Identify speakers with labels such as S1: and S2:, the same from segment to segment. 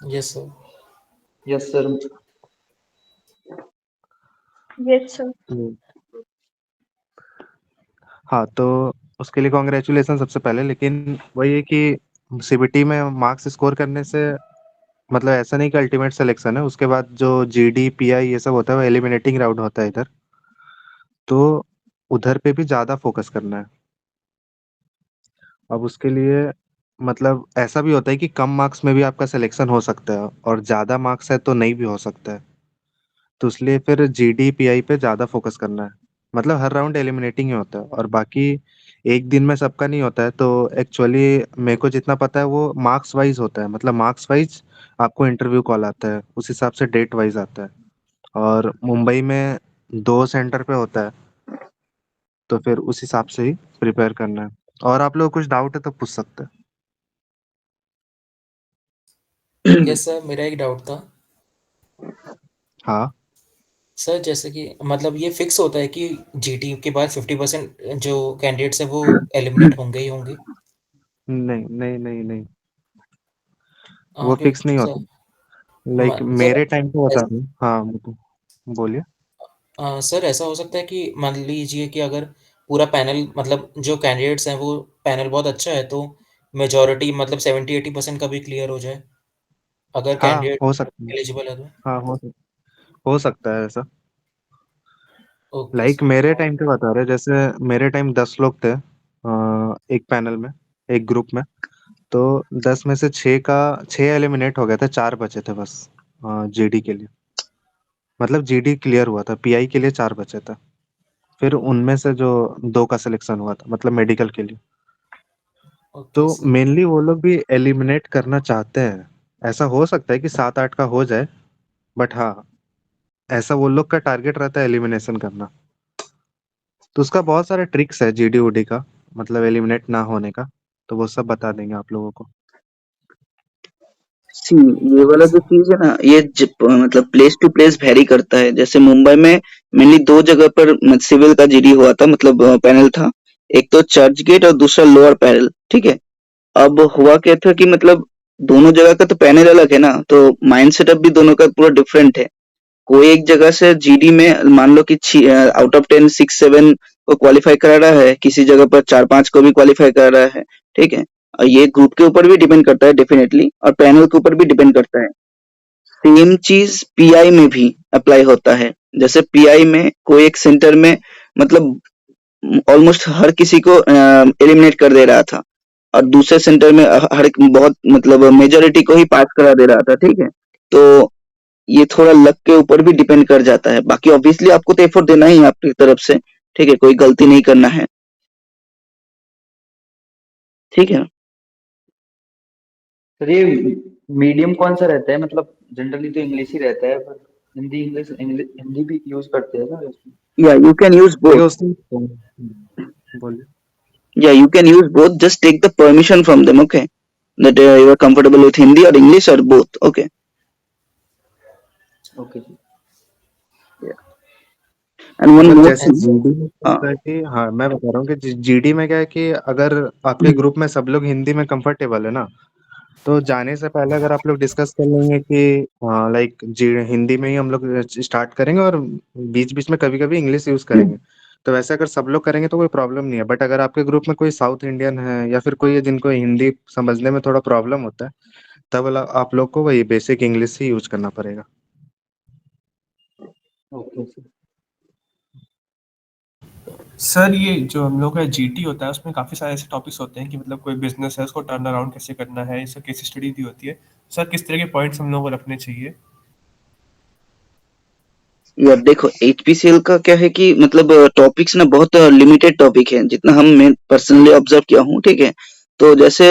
S1: Yes sir.
S2: Yes sir.
S3: Yes, sir.
S4: हम्म, हाँ तो उसके लिए कॉन्ग्रेचुलेसन सबसे पहले, लेकिन वही है कि सीबीटी में मार्क्स स्कोर करने से मतलब ऐसा नहीं कि अल्टीमेट सिलेक्शन है। उसके बाद जो जीडी पीआई ये सब होता है वो एलिमिनेटिंग राउंड होता है इधर, तो उधर पे भी ज़्यादा फोकस करना है। अब उसके लिए मतलब ऐसा भी होता है कि कम मार्क्स में भी आपका सिलेक्शन हो सकता है और ज़्यादा मार्क्स है तो नहीं भी हो सकता है। तो इसलिए फिर जीडी पीआई पे ज़्यादा फोकस करना है। मतलब हर राउंड एलिमिनेटिंग ही होता है और बाकी एक दिन में सबका नहीं होता है। तो एक्चुअली मेरे को जितना पता है वो मार्क्स वाइज होता है, मतलब मार्क्स वाइज आपको इंटरव्यू कॉल आता है, उस हिसाब से डेट वाइज आता है। और मुंबई में 2 सेंटर पे होता है, तो फिर उस हिसाब से ही प्रिपेयर करना है। और आप लोग को कुछ डाउट है तो पूछ सकते हैं।
S1: यस सर, मेरा एक डाउट था।
S4: हाँ।
S1: सर जैसे कि मतलब ये फिक्स होता है कि जीटी के बाद 50% जो कैंडिडेट्स हैं वो एलिमिनेट होंगे ही होंगे।
S4: नहीं नहीं नहीं नहीं, वो फिक्स
S1: क्योंकि
S4: नहीं
S1: सर
S4: होता। लाइक
S1: सर
S4: मेरे टाइम पे बता
S1: ऐस-
S4: रहा हूँ। हाँ बोलिए।
S1: सर ऐसा हो सकता है कि मान लीजिए कि अगर पूरा पैनल मतलब जो कैंडिडेट्स हैं वो पैनल बहुत अच्छा है तो मेजॉरिटी मतलब 70-80% का भी क्लियर हो जाए अगर
S4: हाँ
S1: कैंडिडेट
S4: हो सकता है।
S1: एलिजिबल है तो।
S4: हाँ हो सकता है ऐसा।
S1: Okay
S4: like
S1: sir.
S4: मेरे टाइम पे बता रहे, जैसे मेरे टाइम 10 लोग थे एक पैनल में, एक ग्रुप में। तो 10 में से 6 एलिमिनेट हो गए थे, 4 बचे थे बस जीडी के लिए। मतलब जीडी क्लियर हुआ था, पीआई के लिए 4 बचे थे। फिर उनमें से जो 2 का सिलेक्शन हुआ था, मतलब मेडिकल के लिए। तो
S1: ओके सर।
S4: मेनली वो लोग भी एलिमिनेट करना चाहते हैं। ऐसा हो सकता है कि 7-8 का हो जाए, बट हाँ, ऐसा वो लोग का टारगेट रहता है एलिमिनेशन करना। तो उसका बहुत सारे ट्रिक्स है जीडी उडी का, मतलब एलिमिनेट ना होने का। तो वो सब बता देंगे आप लोगों को।
S2: सी ये
S1: ओके
S2: वाला जो
S1: सर।
S2: चीज है ना, ये मतलब प्लेस टू प्लेस वेरी करता है। जैसे मुंबई में मेनली दो जगह पर सिविल का जीडी हुआ था, मतलब पैनल था। एक तो चर्च गेट और दूसरा लोअर पैनल, ठीक है। अब हुआ क्या था कि मतलब दोनों जगह का तो पैनल अलग है ना, तो माइंड सेटअप भी दोनों का पूरा डिफरेंट है। कोई एक जगह से जीडी में मान लो कि आउट ऑफ 10 6 7 को क्वालिफाई करा रहा है, किसी जगह पर 4 5 को भी क्वालिफाई करा रहा है, ठीक है। और ये ग्रुप के ऊपर भी डिपेंड करता है डेफिनेटली, और पैनल के ऊपर भी डिपेंड करता है। सेम चीज पीआई में भी अप्लाई होता है। जैसे पीआई में कोई एक सेंटर में मतलब ऑलमोस्ट हर किसी को एलिमिनेट कर दे रहा था, और दूसरे सेंटर में हर एक बहुत मतलब मेजोरिटी को ही पास करा दे रहा था, ठीक है। तो ये थोड़ा लक के ऊपर भी डिपेंड कर जाता है। बाकी ऑब्वियसली आपको तो एफर्ट देना ही है आपकी तरफ से, ठीक है, कोई गलती नहीं करना है, ठीक है।
S5: सर ये मीडियम कौन सा रहता है? मतलब जनरली तो इंग्लिश ही रहता है, पर हिंदी इंग्लिश हिंदी भी यूज करते हैं ना उसमें।
S2: या यू कैन यूज
S4: देखिए
S2: बोथ।
S4: उसमें बोलिए।
S2: या you can use both, just take the permission from them, okay, that you are comfortable with Hindi or English or both, okay.
S5: Okay ji.
S2: And one
S4: मतलब
S2: more
S4: जैसे
S2: thing,
S4: जीडी में क्या
S2: हाँ
S4: होता है कि, हाँ मैं बता रहा हूँ कि जीडी में क्या है कि अगर आपके ग्रुप में सब लोग हिंदी में कंफर्टेबल है ना, तो जाने से पहले अगर आप लोग डिस्कस कर लेंगे कि लाइक जी हिंदी में ही हम लोग स्टार्ट करेंगे और बीच बीच में कभी कभी इंग्लिश यूज करेंगे, तो वैसे अगर सब लोग करेंगे तो कोई प्रॉब्लम नहीं है। बट अगर आपके ग्रुप में कोई साउथ इंडियन है या फिर कोई है जिनको हिंदी समझने में थोड़ा प्रॉब्लम होता है, तब आप लोग को वही बेसिक इंग्लिश ही यूज करना पड़ेगा।
S5: Okay sir.
S6: सर ये जो हम लोग का जीटी होता है उसमें काफ़ी सारे ऐसे टॉपिक्स होते हैं कि मतलब कोई बिजनेस है उसको टर्न अराउंड कैसे करना है, इसका केस स्टडी दी होती है। सर किस तरह के पॉइंट्स हम लोगों को रखने चाहिए?
S2: यार देखो, एचपीसीएल का क्या है कि मतलब टॉपिक्स ना बहुत लिमिटेड टॉपिक है, जितना हम मैं पर्सनली ऑब्जर्व किया हूँ, ठीक है। तो जैसे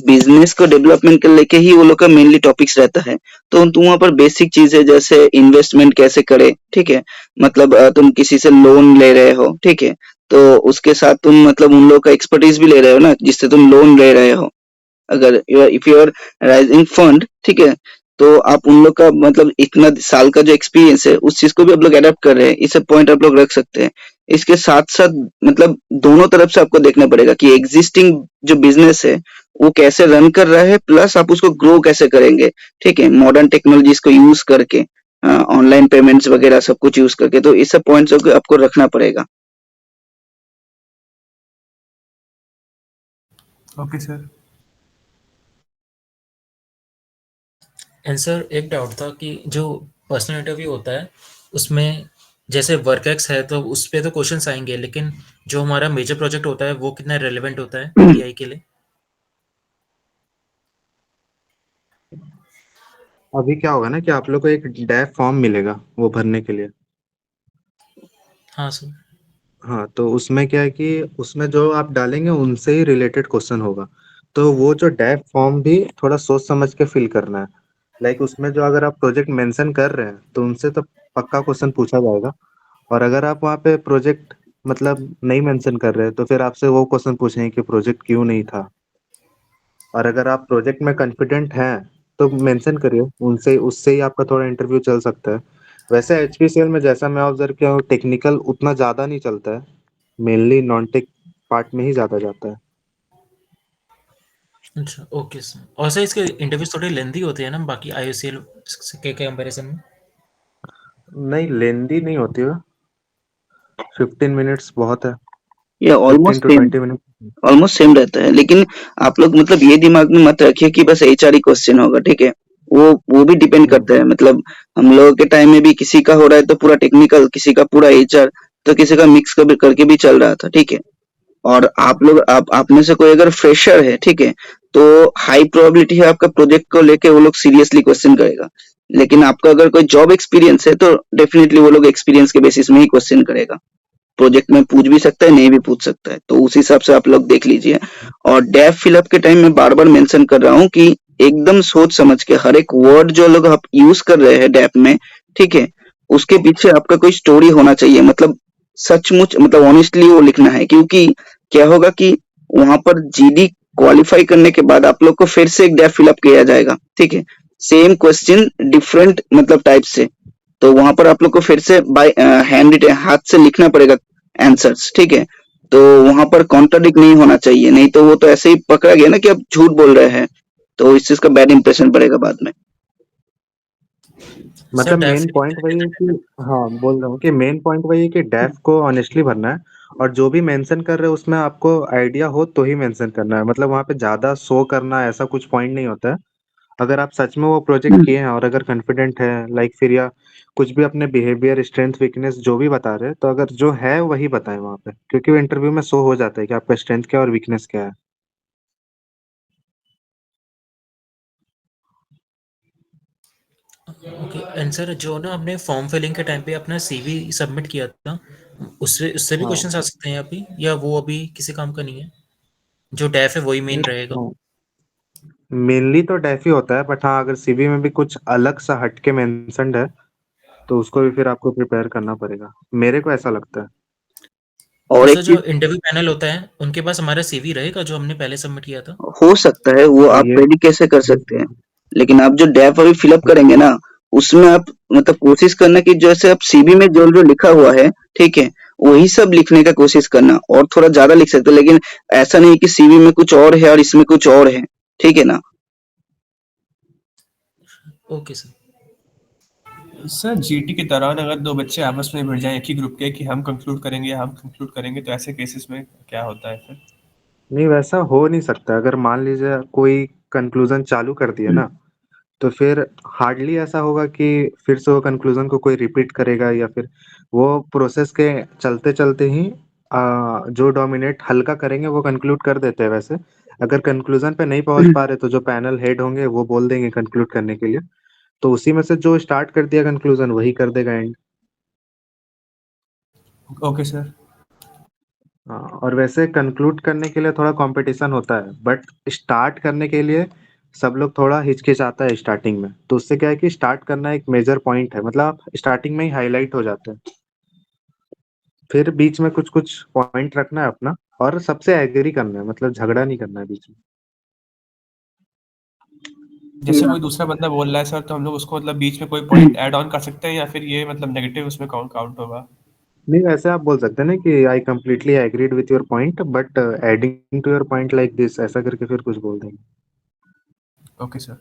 S2: बिजनेस को डेवलपमेंट को लेके ही वो लोग का मेनली टॉपिक्स रहता है। तो वहाँ पर बेसिक चीज है, जैसे इन्वेस्टमेंट कैसे करे, ठीक है। मतलब तुम किसी से लोन ले रहे हो, ठीक है। तो उसके साथ तुम मतलब उन लोग का एक्सपर्टीज भी ले रहे हो ना, जिससे तुम लोन ले रहे हो। अगर if you are rising fund, ठीक है, तो आप उन लोग का मतलब इतना साल का जो एक्सपीरियंस है उस चीज को भी आप लोग अडेप्ट कर रहे हैं, ये सब पॉइंट आप लोग रख सकते हैं। इसके साथ साथ मतलब दोनों तरफ से आपको देखना पड़ेगा कि एग्जिस्टिंग जो बिजनेस है वो कैसे रन कर रहा है, प्लस आप उसको ग्रो कैसे करेंगे। ठीक है, मॉडर्न टेक्नोलॉजीज को यूज करके, ऑनलाइन पेमेंट्स वगैरह सब कुछ यूज करके, तो ये सब पॉइंट्स को आपको रखना पड़ेगा।
S6: Okay sir.
S1: एंड सर एक डाउट था कि जो पर्सनल इंटरव्यू होता है उसमें जैसे वर्क एक्स है तो उस पे तो क्वेश्चंस आएंगे, लेकिन जो हमारा मेजर प्रोजेक्ट होता है वो कितना रेलेवेंट होता है पीआई के लिए?
S4: अभी क्या होगा ना कि आप लोग को एक डैप फॉर्म मिलेगा वो भरने के लिए।
S1: हाँ सर।
S4: हाँ, तो उसमें क्या है कि उसमें जो आप डालेंगे उनसे ही रिलेटेड क्वेश्चन होगा। तो वो जो डैप फॉर्म भी थोड़ा सोच समझ के फिल करना है। लाइक उसमें जो अगर आप प्रोजेक्ट मेंशन कर रहे हैं तो उनसे तो पक्का क्वेश्चन पूछा जाएगा। और अगर आप वहाँ पे प्रोजेक्ट मतलब नहीं मेंशन कर रहे हैं तो फिर आपसे वो क्वेश्चन पूछेंगे कि प्रोजेक्ट क्यों नहीं था। और अगर आप प्रोजेक्ट में कॉन्फिडेंट हैं तो मेंशन करिए, उनसे उससे ही आपका थोड़ा इंटरव्यू चल सकता है। वैसे एचपीसीएल में जैसा मैं ऑब्जर्व किया हूँ टेक्निकल उतना ज़्यादा नहीं चलता है, मेनली नॉन टेक पार्ट में ही ज़्यादा जाता है।
S1: अच्छा, ओके सर। और सर इसके इंटरव्यूज थोड़े लेंदी होते हैं ना बाकी आईओसीएल के कंपैरिजन में?
S4: नहीं, लेंदी नहीं होती है, 15 मिनट्स बहुत है,
S2: ये
S4: 15
S2: almost
S4: two
S2: same,
S4: 20 minute.
S2: Almost same रहता है, लेकिन आप लोग मतलब ये दिमाग में मत रखिए कि बस एचआर ही क्वेश्चन होगा। ठीक है, वो भी डिपेंड करता है। मतलब हम लोगों के टाइम में भी किसी का हो रहा है तो पूरा टेक्निकल, किसी का पूरा एचआर, तो किसी का मिक्स करके भी चल रहा था। ठीक है, और आप लोग आप में से कोई अगर फ्रेशर है, ठीक है, तो हाई प्रोबेबिलिटी है आपका प्रोजेक्ट को लेके वो लोग सीरियसली क्वेश्चन करेगा। लेकिन आपका अगर कोई जॉब एक्सपीरियंस है तो डेफिनेटली वो लोग एक्सपीरियंस के बेसिस में ही क्वेश्चन करेगा। प्रोजेक्ट में पूछ भी सकता है, नहीं भी पूछ सकता है, तो उस हिसाब से आप लोग देख लीजिए। और डेफ फिलअप के टाइम में बार बार मेंशन कर रहा हूँ कि एकदम सोच समझ के हर एक वर्ड जो लोग आप यूज कर रहे हैं डेफ में, ठीक है, उसके पीछे आपका कोई स्टोरी होना चाहिए। मतलब सचमुच, मतलब ऑनेस्टली वो लिखना है, क्योंकि क्या होगा कि वहां पर जीडी क्वालिफाई करने के बाद आप लोग को फिर से एक डेफ फिलअप किया जाएगा। ठीक है, सेम क्वेश्चन डिफरेंट मतलब टाइप से, तो वहां पर आप लोग को फिर से बाय हैंड रिटेन, हाथ से लिखना पड़ेगा आंसर्स। ठीक है, तो वहां पर कॉन्ट्राडिक्ट नहीं होना चाहिए, नहीं तो वो तो ऐसे ही पकड़ा गया ना कि आप झूठ बोल रहे हैं, तो इस चीज का बैड इंप्रेशन पड़ेगा बाद में।
S1: सर
S4: मतलब मेन
S1: डेफ
S4: पॉइंट वही है कि, हाँ बोल रहा हूँ कि मेन पॉइंट वही है कि डेफ को ऑनेस्टली भरना है। और जो भी मेंशन कर रहे हो उसमें आपको आइडिया हो तो ही मेंशन करना है, मतलब वहाँ पे ज्यादा शो करना ऐसा कुछ पॉइंट नहीं होता है। अगर आप सच में वो प्रोजेक्ट किए हैं और अगर कॉन्फिडेंट है लाइक, फिर या कुछ भी अपने बिहेवियर स्ट्रेंथ वीकनेस जो भी बता रहे हैं तो अगर जो है वही बताएं वहाँ पे, क्योंकि वो इंटरव्यू में शो हो जाता है कि आपका स्ट्रेंथ क्या है और वीकनेस क्या है।
S1: ओके। एंड सर जो ना हमने फॉर्म फिलिंग के टाइम पे अपना सीवी सबमिट किया था, उससे उससे भी
S4: हाँ
S1: क्वेश्चंस आ सकते हैं अभी, या वो अभी किसी काम का नहीं है? जो डेफ है वही मेन रहेगा?
S4: मेनली तो डेफ ही होता है, बट हाँ अगर सीवी में भी कुछ अलग सा हटके मेंशन्ड है तो उसको भी फिर आपको प्रिपेयर करना पड़ेगा, मेरे को ऐसा लगता है।
S1: और
S2: और एक
S1: सर जो
S2: चीज
S1: इंटरव्यू पैनल होता है उनके पास हमारा सीवी रहेगा जो हमने पहले सबमिट किया था?
S2: हो सकता है, वो
S4: हाँ
S2: आप
S4: ये
S2: प्रेडिक्ट कैसे कर सकते हैं, लेकिन आप जो डेफ अभी फिलअप करेंगे ना, उसमें आप मतलब कोशिश करना कि जैसे आप सीवी में जो जो लिखा हुआ है, ठीक है, वही सब लिखने का कोशिश करना। और थोड़ा ज्यादा लिख सकते हो, लेकिन ऐसा नहीं कि सीवी में कुछ और है और इसमें कुछ और है। ठीक है ना।
S1: Okay sir.
S6: सर जीटी के दौरान अगर दो बच्चे आपस में भिड़ जाएं एक ही ग्रुप के कि हम कंक्लूड करेंगे हम कंक्लूड करेंगे, तो ऐसे केसेस में क्या होता है फिर?
S4: नहीं, वैसा हो नहीं सकता। अगर मान लीजिए कोई कंक्लूजन चालू कर दिया ना, तो फिर हार्डली ऐसा होगा कि फिर से वो कंक्लूजन को कोई रिपीट करेगा, या फिर वो प्रोसेस के चलते चलते ही जो डोमिनेट हल्का करेंगे वो कंक्लूड कर देते हैं वैसे। अगर कंक्लूजन पे नहीं पहुंच पा रहे तो जो पैनल हेड होंगे वो बोल देंगे कंक्लूड करने के लिए, तो उसी में से जो स्टार्ट कर दिया कंक्लूजन वही कर देगा एंड।
S6: Okay sir.
S4: हाँ, और वैसे कंक्लूड करने के लिए थोड़ा कंपटीशन होता है, बट स्टार्ट करने के लिए सब लोग थोड़ा हिचकिचाता है स्टार्टिंग में, तो उससे क्या है कि स्टार्ट करना एक मेजर पॉइंट है, मतलब आप स्टार्टिंग में ही हाईलाइट हो जाते हैं। फिर बीच में कुछ कुछ पॉइंट रखना है अपना, और सबसे एग्री करना है, मतलब झगड़ा नहीं करना है बीच में।
S6: जैसे कोई दूसरा बंदा बोल रहा है सर, तो हम लोग उसको मतलब बीच में कोई पॉइंट ऐड ऑन कर सकते हैं, या फिर ये मतलब नेगेटिव उसमें काउंट काउंट होगा?
S4: नहीं, ऐसे आप बोल सकते हैं ना कि I completely agreed with your point but adding to your point like this, ऐसा करके फिर कुछ बोल देंगे।
S6: Okay sir.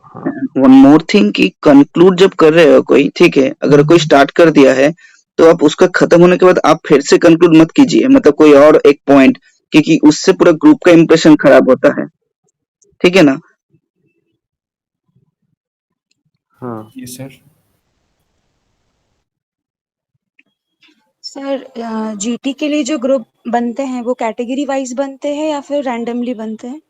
S4: हाँ।
S2: वन मोर थिंग कि कंक्लूड जब कर रहे हो कोई, ठीक है, अगर कोई स्टार्ट कर दिया है तो आप उसका खत्म होने के बाद आप फिर से कंक्लूड मत कीजिए, मतलब कोई और एक पॉइंट, क्योंकि उससे पूरा ग्रुप का इंप्रेशन खराब होता है, ठीक है ना?
S4: हाँ।
S6: ये सर।
S3: सर जीटी के लिए जो ग्रुप बनते हैं वो कैटेगरी वाइज बनते हैं या फिर रैंडमली बनते हैं?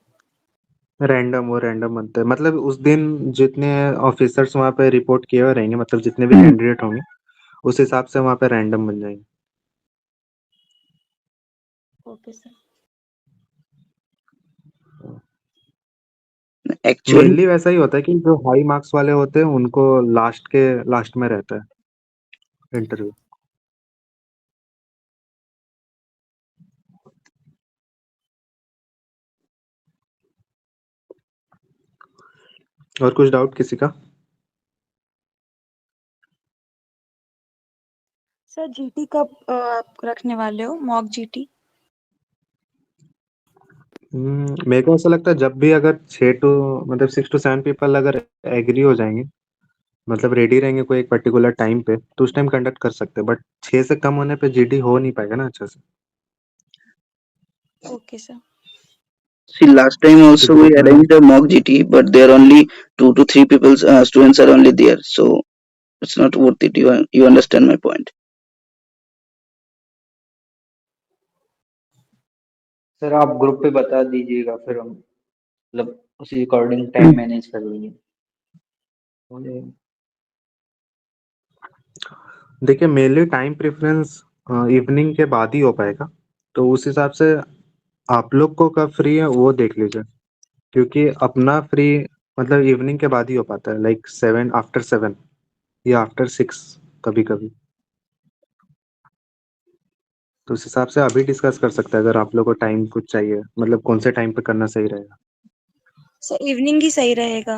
S4: वो रैंडम बनता है, मतलब उस दिन जितने ऑफिसर्स वहाँ पे रिपोर्ट किए हुए रहेंगे, मतलब जितने भी कैंडिडेट होंगे उस हिसाब से वहाँ पे रैंडम बन जाएंगे।
S3: Okay sir.
S2: एक्चुअली
S4: मेनली वैसा ही होता है कि जो हाई मार्क्स वाले होते हैं उनको लास्ट में रहता है इंटरव्यू। और कुछ डाउट किसी का?
S3: सर जीटी कब आप रखने वाले हो, मॉक जीटी?
S4: मेरे को ऐसा लगता है जब भी अगर 6 to 7 पीपल अगर एग्री हो जाएंगे, मतलब रेडी रहेंगे कोई एक पर्टिकुलर टाइम पे, तो उस टाइम कंडक्ट कर सकते हैं, बट 6 से कम होने पे जीडी हो नहीं पाएगा ना अच्छे से।
S3: Okay sir.
S2: see last time
S4: तो
S2: also we
S4: ग्रुप में
S2: arranged a mock GT, but there are only 2 to 3 people, students are only there, so it's not worth it. You understand my point?
S5: Sir आप group पे बता दीजिएगा, फिर हम मतलब उसी अकॉर्डिंग टाइम मैनेज कर लेंगे। हो जाएगा।
S4: देखिए मेनली टाइम प्रेफरेंस इवनिंग के बाद ही हो पाएगा, तो उस हिसाब से आप लोग को कब फ्री है वो देख लीजिए, क्योंकि अपना फ्री मतलब इवनिंग के बाद ही हो पाता है, लाइक 7 after 7 या after 6 कभी कभी। तो उस हिसाब से अभी डिस्कस कर सकते हैं अगर आप लोग को टाइम कुछ चाहिए, मतलब कौन से टाइम पे करना सही रहेगा।
S3: सर इवनिंग ही सही रहेगा।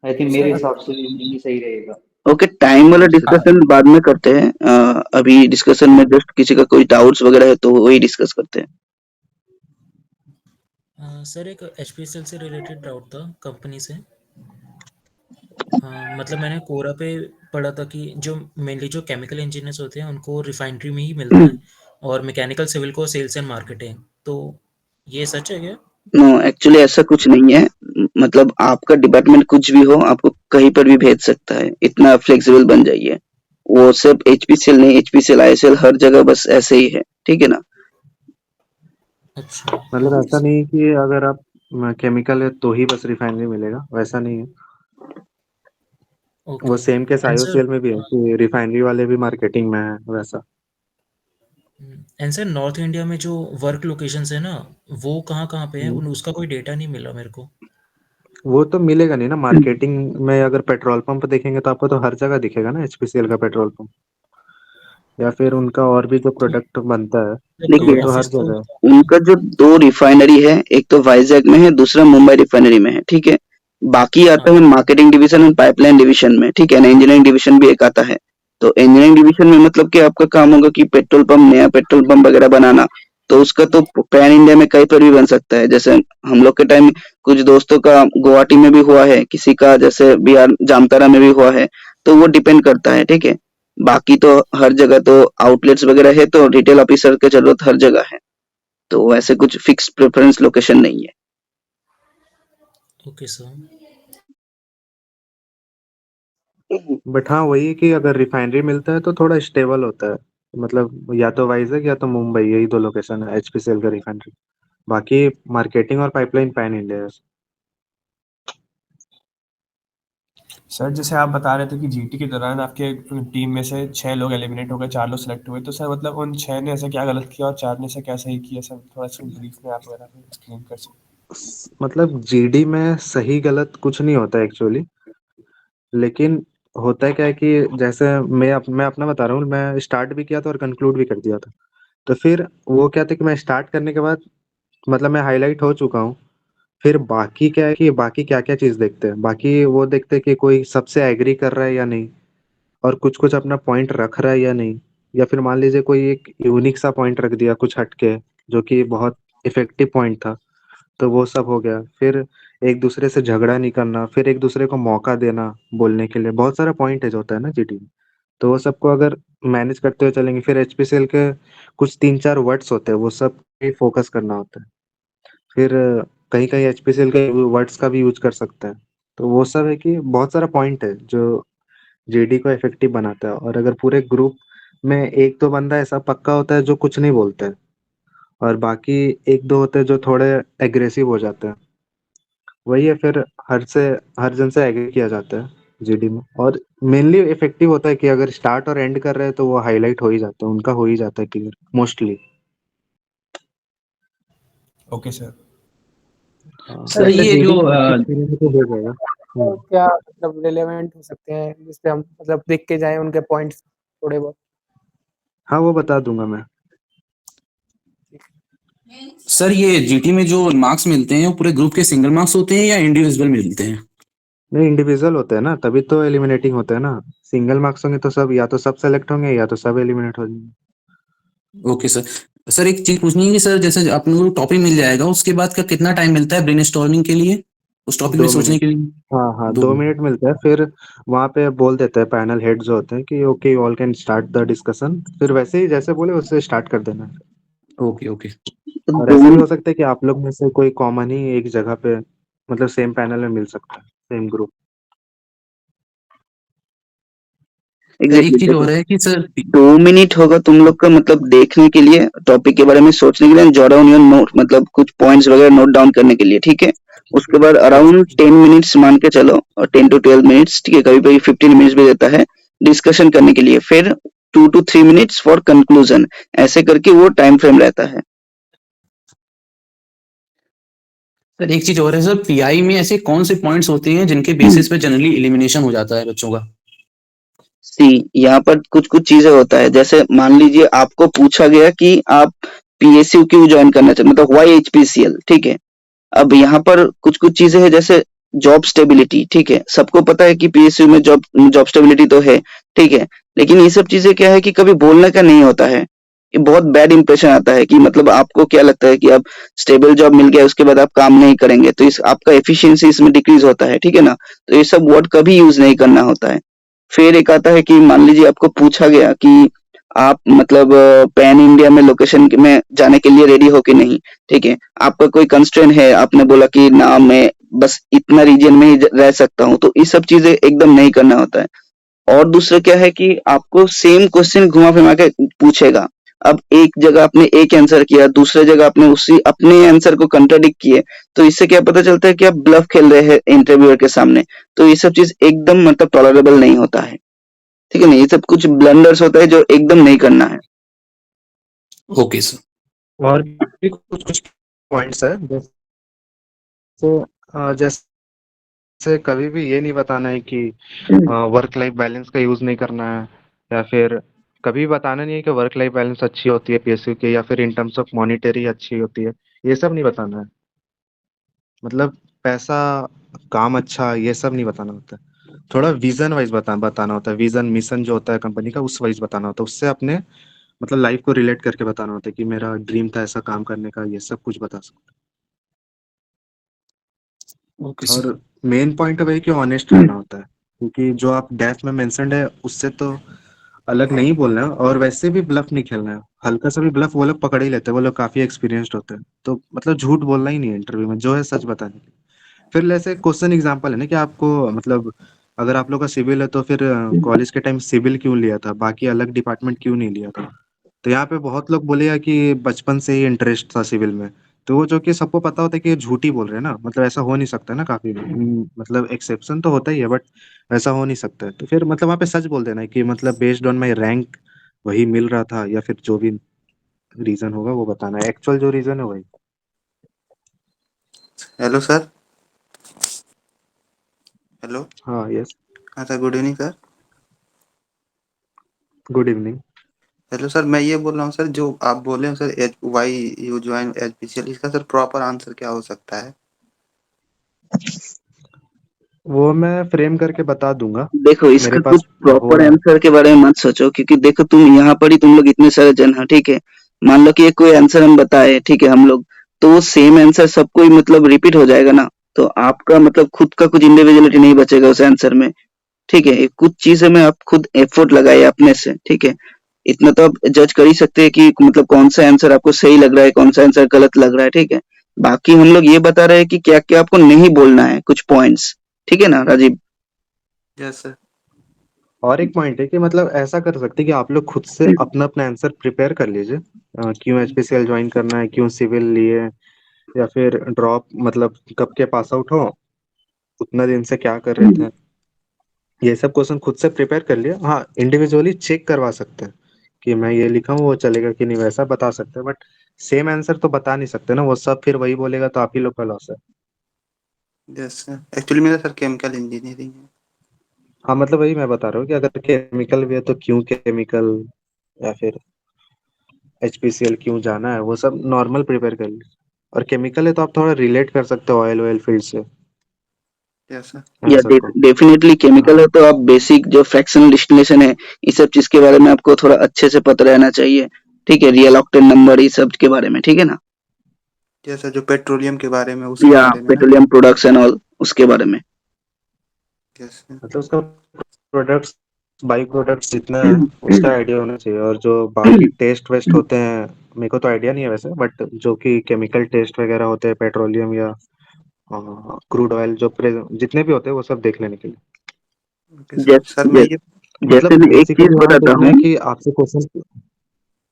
S5: आई थिंक मेरे
S6: सर
S5: हिसाब से इवनिंग ही सही रहेगा।
S2: ओके, टाइम वाला
S5: उसके बाद
S2: डिस्कशन बाद में करते हैं। अभी डिस्कशन में जस्ट किसी का कोई डाउट्स वगैरह है तो वही डिस्कस करते हैं।
S1: सर एक एचपीएसएल से रिलेटेड डाउट था कंपनी से। मतलब मैंने कोरा पे पढ़ा था कि जो मेनली जो केमिकल इंजीनियर्स होते हैं उनको रिफाइनरी में ही मिलता है, और मैकेनिकल सिविल को सेल्स एंड मार्केटिंग। तो ये सच है क्या?
S2: नो, एक्चुअली ऐसा कुछ नहीं है। मतलब आपका डिपार्टमेंट कुछ भी हो, आपको कहीं पर भी भेज सकता है, इतना फ्लेक्सिबल बन जाइए। वो सिर्फ एचपीसीएल नहीं, एचपीसीएल आईएसएल हर जगह बस ऐसे ही है, ठीक है ना?
S1: अच्छा।
S4: मतलब
S1: ओके
S4: ऐसा
S1: सर।
S4: नहीं है कि अगर आप केमिकल है तो ही बस रिफाइनरी मिलेगा, वैसा नहीं है। वो
S1: okay.
S4: Same case
S1: and sir
S4: IOCL में भी है कि रिफाइनरी वाले भी मार्केटिंग में है वैसा।
S1: एंड सर नॉर्थ इंडिया में जो वर्क लोकेशंस है ना, वो कहाँ कहाँ पे है?
S4: हम्म।
S1: उन उसका कोई डेटा नहीं मिला मेरे को।
S4: वो तो मिलेगा नहीं ना मार्केटिंग में, अगर पेट्रोल पंप देखेंगे तो आपको तो हर जगह दिखेगा ना एचपीसीएल का पेट्रोल पंप, या फिर उनका और भी जो
S1: तो
S4: प्रोडक्ट बनता है
S1: सर कोई
S4: वो
S2: देखिए,
S4: तो हर
S1: ऑफिस तो
S4: जगह है।
S1: होता होगा ना?
S2: उनका जो 2 रिफाइनरी है, एक तो वाइजैक में है, दूसरा मुंबई रिफाइनरी में है, ठीक है? बाकी आता है
S1: हाँ।
S2: मार्केटिंग डिवीजन और पाइपलाइन डिवीजन में, ठीक है ना? इंजीनियरिंग डिवीजन भी एक आता है। तो इंजीनियरिंग डिवीजन में मतलब कि आपका काम होगा कि पेट्रोल पंप, नया पेट्रोल पंप वगैरह बनाना। तो उसका तो पैन इंडिया में कहीं पर भी बन सकता है। जैसे हम लोग के टाइम कुछ दोस्तों का गुवाहाटी में भी हुआ है, किसी का जैसे बिहार जामताड़ा में भी हुआ है। तो वो डिपेंड करता है, ठीक है? बाकी तो हर जगह तो आउटलेट्स वगैरह है, तो रिटेल ऑफिसर की जरूरत हर जगह है। तो ऐसे कुछ फिक्स प्रेफरेंस लोकेशन नहीं है।
S1: Okay sir.
S4: बट हाँ वही है कि अगर रिफाइनरी मिलता है तो थोड़ा स्टेबल होता है, मतलब या तो वाइजैक या तो मुंबई, यही दो लोकेशन है एचपीसीएल का रिफाइनरी। बाकी मार्केटिंग और पाइपलाइन पैन इंडिया है।
S6: सर जैसे आप बता रहे थे कि जीटी के दौरान आपके टीम में से 6 लोग एलिमिनेट हो गए, 4 लोग सेलेक्ट हुए, तो सर मतलब उन 6 ने ऐसा क्या गलत किया और 4 ने ऐसा क्या सही किया सर? थोड़ा सा ब्रीफ में आप वगैरह एक्सप्लेन कर सकते
S4: मतलब जीडी में सही गलत कुछ नहीं होता एक्चुअली, लेकिन होता है क्या है कि जैसे मैं अपना बता रहा हूँ, मैं स्टार्ट भी किया था और कंक्लूड भी कर दिया था। तो फिर वो क्या था कि मैं स्टार्ट करने के बाद मतलब मैं हाईलाइट हो चुका हूँ, फिर बाकी क्या है कि बाकी क्या-क्या चीज़ देखते हैं। बाकी वो देखते हैं कि कोई सबसे एग्री कर रहा है या नहीं और कुछ-कुछ अपना पॉइंट रख रहा है या नहीं। या फिर मान लीजिए कोई एक यूनिक सा पॉइंट रख दिया कुछ हट के, जो कि बहुत इफ़ेक्टिव पॉइंट था, तो वो सब हो गया। फिर एक-दूसरे से झगड़ा नहीं करना, फिर एक-दूसरे को मौका देना बोलने के लिए, बहुत सारा पॉइंट है जो होता है ना जीटी में। तो वो सबको अगर मैनेज करते हुए चलेंगे, फिर एचपीसीएल के कुछ 3-4 वर्ड्स होते हैं, वो सब पे फ़ोकस करना होता है। फिर कहीं-कहीं एचपीसीएल के वर्ड्स का भी यूज़ कर सकता है। तो वो सब है कि बहुत सारा पॉइंट है जो जीडी को इफ़ेक्टिव बनाता है और अगर पूरे ग्रुप में 1-2 बंदा ऐसा पक्का होता है जो कुछ नहीं बोलता है और बाकी 1-2 होते हैं जो थोड़े एग्रेसिव हो जाते हैं। वही है फिर हर जन से एग्री किया जाता है जीडी में और मेनली इफ़ेक्टिव होता है कि अगर स्टार्ट और एंड कर रहे हैं तो वो हाइलाइट हो ही जाता है, उनका हो ही जाता है क्लियर मोस्टली।
S6: Okay sir.
S4: हाँ,
S7: सर
S4: वैसे
S7: ये
S4: जीडी
S7: जो
S4: प्रैक्टिस करेंगे तो हो जाएगा। हुँ।
S7: क्या मतलब रिलेवेंट हो सकते हैं जिसपे हम मतलब देख के जाएँ उनके पॉइंट्स थोड़े बहुत?
S4: हाँ, वो बता दूँगा मैं।
S8: सर ये जीटी में जो मार्क्स मिलते हैं वो पूरे ग्रुप के सिंगल मार्क्स होते हैं या इंडिविजुअल मिलते हैं?
S4: नहीं इंडिविजुअल होते हैं ना, तभी तो एलिमिनेटिंग होते हैं ना। सिंगल मार्क्स होंगे तो सब या तो सब सेलेक्ट होंगे या तो सब एलिमिनेट हो जाएंगे।
S8: Okay sir. सर एक चीज पूछनी है कि सर जैसे अपने को टॉपिक मिल जाएगा उसके बाद का कितना टाइम मिलता है ब्रेनस्टॉर्मिंग के लिए, उस टॉपिक पे
S4: 2
S8: सोचने
S4: मिनट।
S8: के लिए?
S4: हाँ, हाँ,
S8: दो
S4: 2
S8: मिनट
S4: मिनट मिलता है फिर वहाँ पे बोल देते हैं पैनल हेड जो होते हैं कि okay you all can start the discussion फिर वैसे ही जैसे बोले वैसे स्टार्ट कर देना है।
S8: Okay okay.
S4: और
S2: 2
S4: ऐसा भी हो
S2: मिनट
S4: सकता है कि आप लोग में से कोई कॉमन ही एक जगह पे मतलब सेम पैनल में मिल सकता है, सेम ग्रुप।
S8: सर एक
S2: एग्ज़ैक्टली
S8: चीज
S2: देखो,
S8: और है कि सर
S2: 2 मिनट होगा तुम लोग का मतलब देखने के लिए, टॉपिक के बारे में सोचने के लिए, जॉट डाउन योर नोट मतलब कुछ पॉइंट्स वगैरह नोट डाउन करने के लिए, ठीक है? उसके बाद अराउंड 10 मिनट्स मान के चलो और 10 टू 12 मिनट्स, ठीक है? कभी-कभी 15 मिनट्स भी देता है डिस्कशन करने के लिए। फिर 2 टू 3 मिनट्स फॉर कंक्लूजन, ऐसे करके वो टाइम फ्रेम रहता है।
S8: सर एक चीज और है सर, पीआई में ऐसे कौन से पॉइंट्स होते हैं जिनके बेसिस पे जनरली एलिमिनेशन हो जाता है बच्चों का?
S2: सी यहाँ पर कुछ-कुछ चीज़ें होता है, जैसे मान लीजिए आपको पूछा गया कि आप पीएसयू क्यों जॉइन करना चाहते हैं, मतलब व्हाई एचपीसीएल, ठीक है? अब यहाँ पर कुछ-कुछ चीज़ें हैं जैसे जॉब स्टेबिलिटी, ठीक है? सबको पता है कि पीएसयू में जॉब जॉब स्टेबिलिटी तो है, ठीक है? लेकिन ये सब चीज़ें क्या है कि कभी बोलने का नहीं होता है। ये बहुत बैड इंप्रेशन आता है कि मतलब आपको क्या लगता है कि अब स्टेबल जॉब मिल गया उसके बाद आप काम नहीं करेंगे, तो इस आपका एफिशिएंसी इसमें डिक्रीज़ होता है, ठीक है ना? तो ये सब वर्ड कभी यूज़ नहीं करना होता है। फिर एक आता है कि मान लीजिए आपको पूछा गया कि आप मतलब पैन इंडिया में लोकेशन में जाने के लिए रेडी हो कि नहीं, ठीक है? आपका कोई कंस्ट्रेंट है, आपने बोला कि ना मैं बस इतना रीजन में ही रह सकता हूँ, तो ये सब चीजें एकदम नहीं करना होता है। और दूसरा क्या है कि आपको सेम क्वेश्चन घुमा फिरा के पूछेगा। अब एक जगह आपने एक आंसर किया, दूसरे जगह आपने उसी अपने आंसर को कंट्राडिक्ट किए, तो इससे क्या पता चलता है कि आप ब्लफ खेल रहे हैं इंटरव्यूअर के सामने। तो ये सब चीज एकदम मतलब टॉलरेबल नहीं होता है, ठीक है ना? ये सब कुछ ब्लंडर्स होता है जो एकदम नहीं करना है।
S8: Okay sir.
S4: और भी कुछ-कुछ पॉइंट्स हैं जैसे कभी भी ये नहीं बताना है कि वर्क लाइफ बैलेंस का यूज़ नहीं करना है या फिर कभी बताना नहीं है कि वर्क लाइफ बैलेंस अच्छी होती है पीएसयू की या फिर इन टर्म्स ऑफ मॉनेटरी अच्छी होती है, ये सब नहीं बताना है। मतलब पैसा, काम अच्छा ये सब नहीं बताना होता है। थोड़ा विज़न वाइज़ बताना होता है, विज़न, मिशन जो होता है कंपनी का उस वाइज़ बताना होता है। उससे अपने मतलब लाइफ़ को रिलेट करके बताना होता है कि मेरा ड्रीम था ऐसा काम करने का, ये सब कुछ बता सकते
S8: ओके
S4: हैं।
S8: सर।
S4: और मेन पॉइंट वही कि ऑनेस्ट रहना होता है, क्योंकि जो आप डेफ में मेंशन्ड है उससे तो अलग नहीं बोलना है और वैसे भी ब्लफ नहीं खेलना है। हल्का सा भी ब्लफ वो लोग पकड़ ही लेते हैं, वो लोग काफ़ी एक्सपीरियंस्ड होते हैं। तो मतलब झूठ बोलना ही नहीं है इंटरव्यू में, जो है सच बताने की। फिर ऐसे क्वेश्चन एग्जांपल है ना कि आपको मतलब अगर आप लोग का सिविल है तो फिर कॉलेज के टाइम सिविल क्यों लिया था, बाकी अलग डिपार्टमेंट क्यों नहीं लिया था? तो यहाँ पे बहुत लोग बोलेगा कि बचपन से ही इंटरेस्ट था सिविल में। तो वो जो कि सबको पता होता है कि ये झूठ ही बोल रहे हैं ना, मतलब ऐसा हो नहीं सकता ना काफ़ी मतलब एक्सेप्शन तो होता ही है बट ऐसा हो नहीं सकता है। तो फिर मतलब वहाँ पे सच बोल देना है कि मतलब बेस्ड ऑन माय रैंक वही मिल रहा था या फिर जो भी रीज़न होगा वो बताना है। एक्चुअल जो रीज़न है वही।
S9: Hello sir. हेलो।
S4: हाँ, यस।
S9: हाँ sir, good evening sir.
S4: Good evening.
S9: Hello sir, मैं ये बोल रहा हूँ सर, जो आप बोले हो sir, H why you join HPCL, इसका सर प्रॉपर आंसर क्या हो सकता है?
S4: वो मैं फ्रेम करके बता दूंगा।
S2: देखो
S4: मेरे
S2: इसका कुछ
S4: पास वो
S2: प्रॉपर
S4: है।
S2: आंसर के बारे में मत सोचो, क्योंकि देखो तुम यहाँ पर ही तुम लोग इतने सारे जन हो, ठीक है। मान लो कि एक कोई आंसर हम बताए, ठीक है, हम लोग, तो वो सेम आंसर सबको ही मतलब रिपीट हो जाएगा ना। तो आपका मतलब खुद का कुछ इंडिविजुअलिटी नहीं बचेगा उस आंसर में, ठीक है। कुछ चीजें में आप खुद एफर्ट लगाए अपने से, ठीक है। इतना तो आप जज कर ही सकते हैं कि मतलब कौन सा आंसर आपको सही लग रहा है, कौन सा आंसर गलत लग रहा है, ठीक है। बाकी हम लोग ये बता रहे हैं कि क्या क्या आपको नहीं बोलना है, कुछ पॉइंट्स, ठीक है ना राजीव।
S9: Yes sir.
S4: और एक पॉइंट है कि मतलब ऐसा कर सकते हैं कि आप लोग खुद से अपना अपना आंसर प्रिपेयर कर लीजिए। क्यों एचपीसीएल ज्वाइन करना है, क्यों सिविल लिए, या फिर ड्रॉप मतलब कब के पास आउट हो, उतना दिन से क्या कर रहे थे, ये सब क्वेश्चन खुद से प्रिपेयर कर लिया। हाँ, इंडिविजुअली चेक करवा सकते हैं कि मैं ये लिखा हूँ वो चलेगा कि नहीं, वैसा बता सकते हैं। बट सेम आंसर तो बता नहीं सकते ना, वो सब फिर वही बोलेगा तो आप ही लोग का लॉस है।
S9: यस सर, एक्चुअली मेरा सर केमिकल इंजीनियरिंग है।
S4: हाँ, मतलब वही मैं बता रहा हूँ कि अगर केमिकल भी है तो क्यों केमिकल, या फिर एचपीसीएल क्यों जाना है, वो सब नॉर्मल प्रिपेयर कर लीजिए। और केमिकल है तो आप थोड़ा रिलेट कर सकते हो ऑयल ऑयल फील्ड से
S9: यस सर।
S2: या
S4: आंसर को।
S2: डेफिनेटली
S4: हाँ।
S2: केमिकल है तो आप बेसिक जो फ्रैक्शनल डिस्टिलेशन है, इस सब चीज के बारे में आपको थोड़ा अच्छे से पता रहना चाहिए, ठीक है। रियल ऑक्टेन नंबर, इस सब के बारे में, ठीक है ना।
S9: यस सर, जो पेट्रोलियम के बारे में, उसके
S2: या
S9: बारे में ना।
S2: पेट्रोलियम प्रोडक्ट्स एंड ऑल, उसके बारे में।
S9: Yes sir.
S4: मतलब उसका प्रोडक्ट्स, बाई प्रोडक्ट्स जितना है उसका आइडिया होना चाहिए। और जो बाकी टेस्ट वेस्ट होते हैं, मेरे को तो आइडिया नहीं है वैसे, बट जो कि केमिकल टेस्ट वगैरह होते हैं पेट्रोलियम या क्रूड ऑयल, जो जितने भी होते हैं वो सब देख लेने के लिए।
S9: Okay sir.
S2: जैस,
S9: सर मैं
S2: जैस,
S9: ये
S2: जैसे
S4: मतलब
S2: मैं एक चीज
S4: बेसिकली वहां
S2: बताता
S4: देखना
S2: हूँ।
S4: है कि आपसे क्वेश्चन।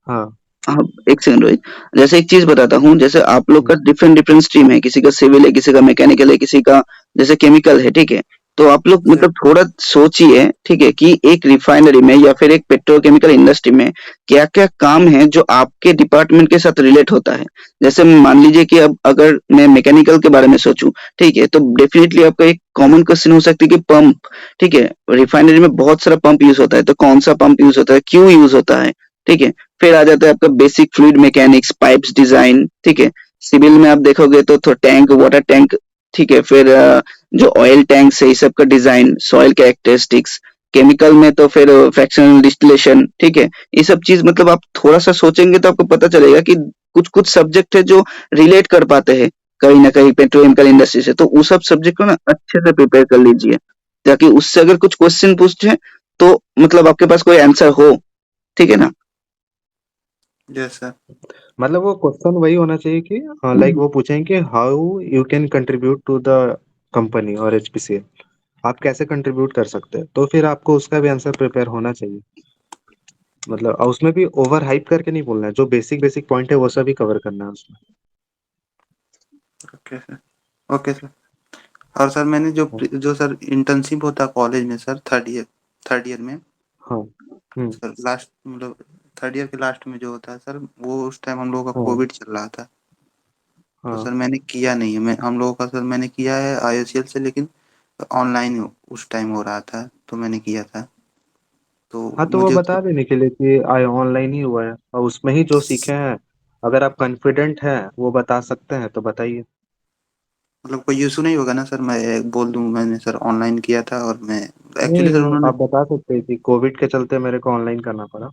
S4: हाँ।
S2: हाँ, एक सेकंड रोहित। जैसे एक चीज बताता हूँ, जैसे आप लोग का डिफरेंट डिफरेंट स्ट्रीम है, किसी का सिविल है, किसी का मैकेनिकल है, किसी का जैसे केमिकल है, ठीक है। तो आप लोग
S9: सर।
S2: मतलब थोड़ा सोचिए, ठीक है, कि एक रिफाइनरी में या फिर एक पेट्रोकेमिकल इंडस्ट्री में क्या क्या काम है जो आपके डिपार्टमेंट के साथ रिलेट होता है। जैसे मान लीजिए कि अब अगर मैं मैकेनिकल के बारे में सोचूं, ठीक है, तो डेफिनेटली आपका एक कॉमन क्वेश्चन हो सकती है कि पंप, ठीक है। रिफाइनरी में बहुत सारा पंप यूज होता है, तो कौन सा पंप यूज होता है, क्यों यूज होता है, ठीक है। फिर आ जाता है आपका basic fluid mechanics, pipes design, ठीक है। सिविल में आप देखोगे तो टैंक, वाटर टैंक, ठीक है। फिर जो ऑयल टैंक्स है, इस सब का डिजाइन, सॉइल कैरेक्टरिस्टिक्स। केमिकल में तो फिर फ्रैक्शनल डिस्टिलेशन, ठीक है। ये सब चीज मतलब आप थोड़ा सा सोचेंगे तो आपको पता चलेगा कि कुछ कुछ सब्जेक्ट है जो रिलेट कर पाते हैं कहीं ना कहीं पेट्रोकेमिकल इंडस्ट्री से। तो उस सब सब्जेक्ट को ना अच्छे से प्रिपेयर कर लीजिए, ताकि उससे अगर कुछ क्वेश्चन पूछे तो मतलब आपके पास कोई आंसर हो, ठीक है ना।
S9: Yes sir.
S4: मतलब वो क्वेश्चन वही होना चाहिए कि लाइक वो पूछेंगे कि how you can contribute to the company और एचपीसीएल, आप कैसे कंट्रीब्यूट कर सकते हैं, तो फिर आपको उसका भी आंसर प्रिपेयर होना चाहिए। मतलब और उसमें भी ओवर हाइप करके नहीं बोलना है, जो बेसिक बेसिक पॉइंट है वो सभी कवर करना है उसमें।
S9: Okay sir. Okay sir. और सर मैंने जो
S4: हाँ।
S9: जो सर इंटर्नशिप होता है कॉलेज में सर, थर्ड ईयर में
S4: हाँ।
S9: सर, लास्ट मतलब थर्ड ईयर के लास्ट में जो होता है सर, वो उस टाइम हम लोगों का
S4: हाँ।
S9: कोविड चल रहा था। तो
S4: हाँ।
S9: सर मैंने किया नहीं है, मैं हम लोगों का सर मैंने किया है आईओसीएल से, लेकिन ऑनलाइन उस टाइम हो रहा था तो मैंने किया था। तो
S4: हाँ, तो वो
S9: मुझे
S4: बता देने के लिए कि आई ऑनलाइन ही हुआ है और उसमें ही जो सीखे हैं, अगर आप कॉन्फिडेंट हैं वो बता सकते हैं तो बताइए।
S9: मतलब कोई इशू नहीं होगा ना सर, मैं बोल दूं मैंने सर ऑनलाइन किया था, और मैं एक्चुअली
S4: नहीं,
S9: सर
S4: वो
S9: उन्होंने।
S4: आप बता सकते हैं कि कोविड के चलते मेरे को ऑनलाइन करना पड़ा।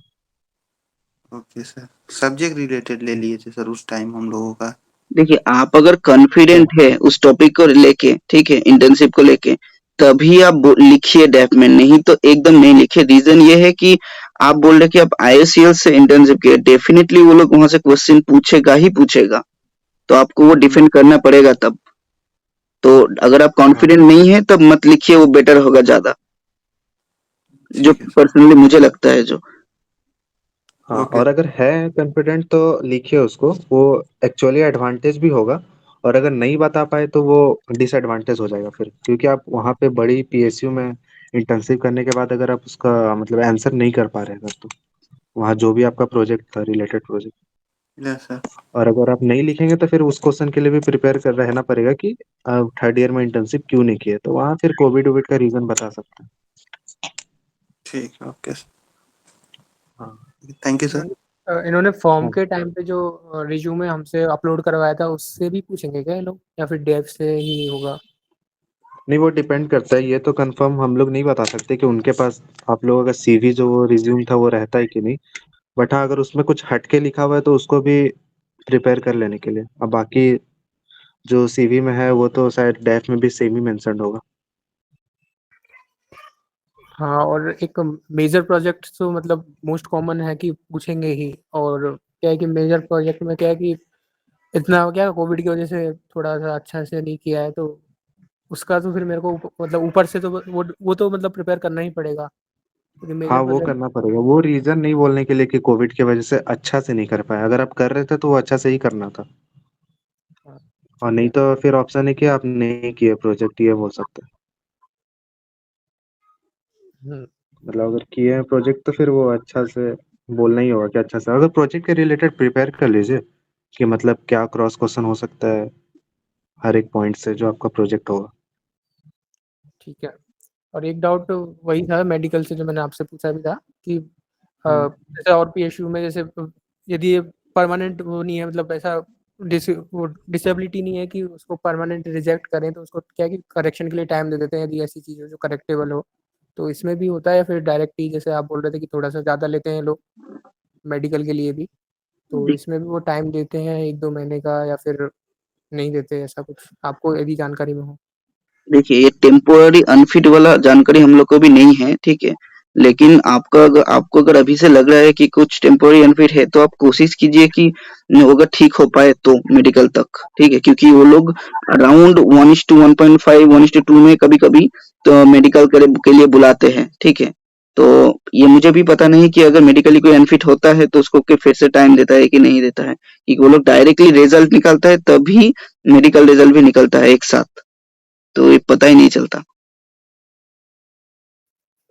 S9: Okay sir. सब्जेक्ट रिलेटेड ले लिए थे सर उस टाइम हम लोगों का।
S2: देखिए आप अगर
S4: अच्छा।
S2: कॉन्फिडेंट है उस टॉपिक को लेके, ठीक है, इंटर्नशिप को लेके, तभी आप लिखिए डेफ में, नहीं तो एकदम नहीं लिखिए। रीजन ये है कि आप बोल रहे कि आप आईओसीएल से इंटर्नशिप किए, डेफिनेटली वो लोग वहां से क्वेश्चन पूछेगा ही पूछेगा, तो आपको वो डिफेंड करना पड़ेगा तब। तो अगर आप
S4: हाँ।
S2: कॉन्फिडेंट नहीं है तब मत लिखिए, वो बेटर होगा ज्यादा, जो
S9: ठीक है सर।
S2: पर्सनली मुझे लगता है जो।
S4: हाँ,
S9: ओके।
S4: और अगर है कॉन्फिडेंट तो लिखिए उसको, वो एक्चुअली एडवांटेज भी होगा। और अगर नहीं बता पाए तो वो डिसएडवांटेज हो जाएगा फिर, क्योंकि आप वहाँ पे बड़ी पीएसयू में इंटर्नशिप करने के बाद अगर आप उसका मतलब आंसर नहीं कर पा रहे हैं अगर, तो वहाँ जो भी आपका प्रोजेक्ट था, रिलेटेड प्रोजेक्ट,
S9: यस सर।
S4: और अगर आप नहीं लिखेंगे तो फिर उस क्वेश्चन के लिए भी प्रिपेयर कर रहना पड़ेगा कि थर्ड ईयर में इंटर्नशिप क्यों नहीं किए, तो वहाँ फिर कोविड वोविड का रीजन बता सकते हैं।
S9: ठीक है। Okay sir.
S4: हाँ।
S9: Thank you sir.
S7: इन्होंने फॉर्म
S4: हाँ।
S7: के टाइम पे जो रिज्यूमे हमसे अपलोड करवाया था उससे भी पूछेंगे क्या ये लोग, या फिर डेव से ही होगा?
S4: नहीं, वो डिपेंड करता है, ये तो कंफर्म हम लोग नहीं बता सकते कि उनके पास आप लोगों का सीवी जो वो रिज्यूम था वो रहता है कि नहीं। बट हाँ, अगर उसमें कुछ हट के लिखा हुआ है तो उसको भी प्रिपेयर कर लेने के लिए। अब बाकी जो सीवी में है वो तो शायद डेफ में भी सेम ही मेंशन होगा।
S7: हाँ, और एक मेजर प्रोजेक्ट तो मतलब मोस्ट कॉमन है कि पूछेंगे ही। और क्या है कि मेजर प्रोजेक्ट में क्या है कि इतना क्या कोविड की वजह से थोड़ा सा अच्छा से नहीं किया है, तो उसका तो फिर मेरे को मतलब ऊपर से तो वो तो मतलब प्रिपेयर करना ही पड़ेगा, क्योंकि
S4: हाँ,
S7: मेजर
S4: वो
S7: प्रोजेक्ट।
S4: करना पड़ेगा। वो रीजन नहीं बोलने के लिए कि कोविड की वजह से अच्छा से नहीं कर पाए। अगर आप कर रहे थे तो वो अच्छा से ही करना था।
S7: हाँ,
S4: और
S7: ठीक
S4: नहीं
S7: है।
S4: तो फिर ऑप्शन है कि आप नहीं किए प्रोजेक्ट, ये बोल सकते हैं।
S7: हम्म,
S4: मतलब अगर किए हैं प्रोजेक्ट तो फिर वो अच्छा से बोलना ही होगा कि अच्छा से। अगर प्रोजेक्ट के रिलेटेड प्रिपेयर कर लीजिए कि मतलब क्या क्रॉस क्वेश्चन हो सकता है हर एक पॉइंट से जो आपका प्रोजेक्ट होगा।
S7: ठीक है। और एक डाउट वही था मेडिकल से जो मैंने आपसे पूछा भी था कि
S4: हम्म।
S7: जैसे और पीएसयू में जैसे यदि ये परमानेंट वो नहीं है, मतलब ऐसा वो डिसेबिलिटी नहीं है कि उसको परमानेंट रिजेक्ट करें, तो उसको क्या है कि करेक्शन के लिए टाइम दे देते हैं यदि ऐसी चीज़ हो जो करेक्टेबल हो। तो इसमें भी होता है या फिर डायरेक्ट ही जैसे आप बोल रहे थे कि थोड़ा सा ज़्यादा लेते हैं लोग मेडिकल के लिए भी, तो इसमें भी वो टाइम देते हैं 1-2 महीने का या फिर नहीं देते, ऐसा कुछ आपको यदि जानकारी में हो?
S2: देखिए, ये टेम्पोररी अनफिट वाला जानकारी हम लोग को भी नहीं है, ठीक है? लेकिन आपको अगर अभी से लग रहा है कि कुछ टेम्पोररी अनफिट है, तो आप कोशिश कीजिए कि अगर ठीक हो पाए तो मेडिकल तक, ठीक है? क्योंकि वो लोग अराउंड 1:1.5, 1:2 में कभी-कभी तो मेडिकल के लिए बुलाते हैं, ठीक है? तो ये मुझे भी पता नहीं कि अगर मेडिकली कोई अनफिट होता है, तो उसको फिर से टाइम देता है कि नहीं देता है। क्योंकि वो लोग डायरेक्टली रिजल्ट निकालता है, तभी मेडिकल रिजल्ट भी निकलता है एक साथ। तो ये पता ही नहीं चलता।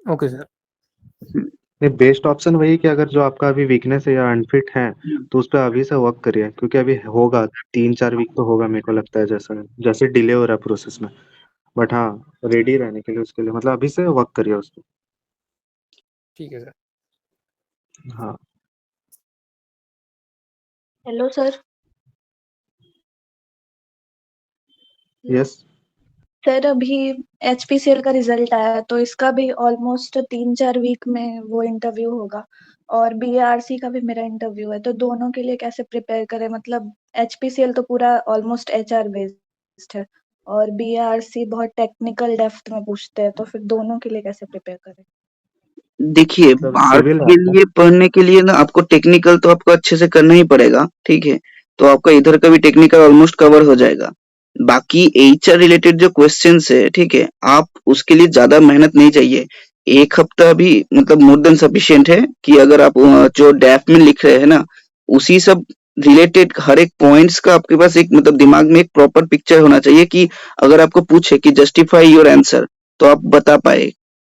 S7: Okay sir.
S4: नहीं, बेस्ट ऑप्शन वही कि अगर जो आपका अभी वीकनेस है या अनफिट है तो उस पर अभी से वर्क करिए, क्योंकि अभी होगा 3-4 वीक तो होगा मेरे को लगता है, जैसा जैसे डिले हो रहा है प्रोसेस में। बट हाँ, रेडी रहने के लिए उसके लिए मतलब अभी से वर्क करिए उस पर।
S7: ठीक है सर।
S4: हाँ।
S3: Hello sir. Hello
S4: yes.
S3: Sir, अभी एचपीसीएल का रिजल्ट आया है, तो इसका भी ऑलमोस्ट 3-4 वीक में वो इंटरव्यू होगा। और बीएआरसी का भी मेरा इंटरव्यू है, तो दोनों के लिए कैसे प्रिपेयर करें? मतलब एचपीसीएल तो पूरा ऑलमोस्ट एचआर बेस्ड है, और बीएआरसी बहुत टेक्निकल डेप्थ में पूछते हैं, तो फिर दोनों के लिए कैसे प्रिपेयर करें?
S2: देखिए,
S4: मतलब
S2: बार
S4: सिविल है
S2: के
S4: आपका?
S2: लिए पढ़ने के लिए ना आपको टेक्निकल तो आपको अच्छे से करना ही पड़ेगा, ठीक है? तो आपका इधर का भी टेक्निकल ऑलमोस्ट कवर हो जाएगा। बाकी एचआर रिलेटेड जो क्वेश्चंस है, ठीक है? आप उसके लिए ज़्यादा मेहनत नहीं चाहिए। 1 हफ्ता भी मतलब मोर देन सफिशिएंट है कि अगर आप जो डैफ में लिख रहे हैं ना, उसी सब रिलेटेड हर एक पॉइंट्स का आपके पास एक मतलब दिमाग में एक प्रॉपर पिक्चर होना चाहिए कि अगर आपको पूछे कि जस्टिफाई योर आंसर, तो आप बता पाए,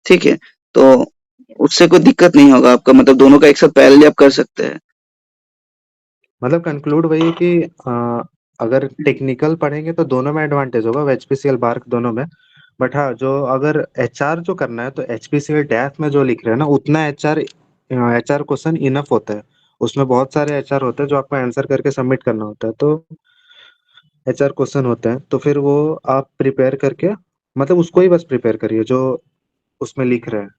S2: ठीक है? तो उससे कोई दिक्कत नहीं होगा आपका, मतलब दोनों का एक साथ पैरेलली आप कर सकते हैं।
S4: मतलब कंक्लूड वही है कि अगर टेक्निकल पढ़ेंगे तो दोनों में एडवांटेज होगा, एचपीसीएल बार्क दोनों में। बट हाँ, जो अगर एचआर जो करना है तो एचपीसीएल डैफ में जो लिख रहे हैं ना, उतना एचआर एचआर क्वेश्चन इनफ होता है। उसमें बहुत सारे एचआर होते हैं जो आपको आंसर करके सबमिट करना होता है, तो एचआर क्वेश्चन होते हैं, तो फिर वो आप प्रिपेयर करके मतलब उसको ही बस प्रिपेयर करिए जो उसमें लिख रहे हैं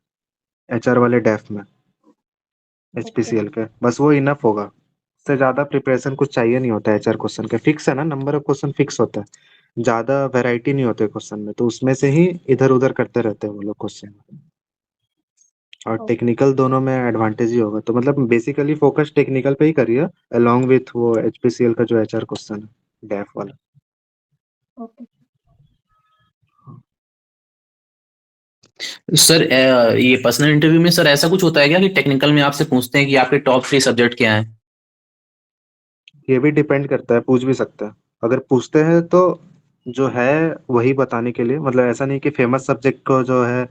S4: एचआर वाले डैफ में,
S3: ओके।
S4: एचपीसीएल के, बस वो इनफ होगा। उससे ज्यादा प्रिपरेशन कुछ चाहिए नहीं होता है। एचआर क्वेश्चन के फिक्स है ना, नंबर ऑफ क्वेश्चन फिक्स होता है, ज्यादा वैरायटी नहीं होते क्वेश्चन में, तो उसमें से ही इधर उधर करते रहते हैं वो लोग क्वेश्चन। और टेक्निकल दोनों में एडवांटेज ही होगा, तो मतलब बेसिकली फोकस टेक्निकल पे ही करिए अलोंग विथ वो एचपीसीएल का जो एचआर क्वेश्चन है डैफ वाला।
S3: ओके।
S8: सर ये पर्सनल इंटरव्यू में सर ऐसा कुछ होता है क्या कि टेक्निकल में आपसे पूछते हैं कि आपके टॉप 3 सब्जेक्ट क्या हैं?
S4: ये भी डिपेंड करता है, पूछ भी सकते हैं। अगर पूछते हैं तो जो है वही बताने के लिए, मतलब ऐसा नहीं कि फेमस सब्जेक्ट को जो है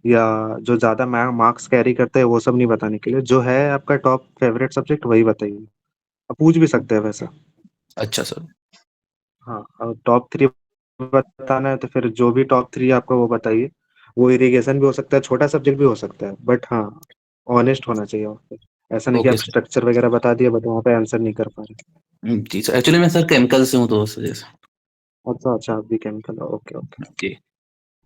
S4: या जो ज्यादा मार्क्स कैरी करते हैं वो सब नहीं बताने के लिए, जो है आपका टॉप फेवरेट सब्जेक्ट वही बताइए। आप पूछ भी सकते हैं वैसा।
S8: अच्छा सर।
S4: हाँ, और टॉप 3 बताना है तो फिर जो भी टॉप 3 आपका वो बताइए। वो इरिगेशन भी हो सकता है, छोटा सब्जेक्ट भी हो सकता है, बट हाँ, ऑनेस्ट होना चाहिए वहाँ पे। ऐसा नहीं कि
S8: ओके
S4: आप
S8: सर।
S4: स्ट्रक्चर वगैरह बता दिए बट वहाँ पे आंसर नहीं कर पा रहे।
S8: जी सर, एक्चुअली मैं सर केमिकल से हूँ तो उस वजह से।
S4: अच्छा अच्छा, आप भी केमिकल, ओके ओके।
S8: जी।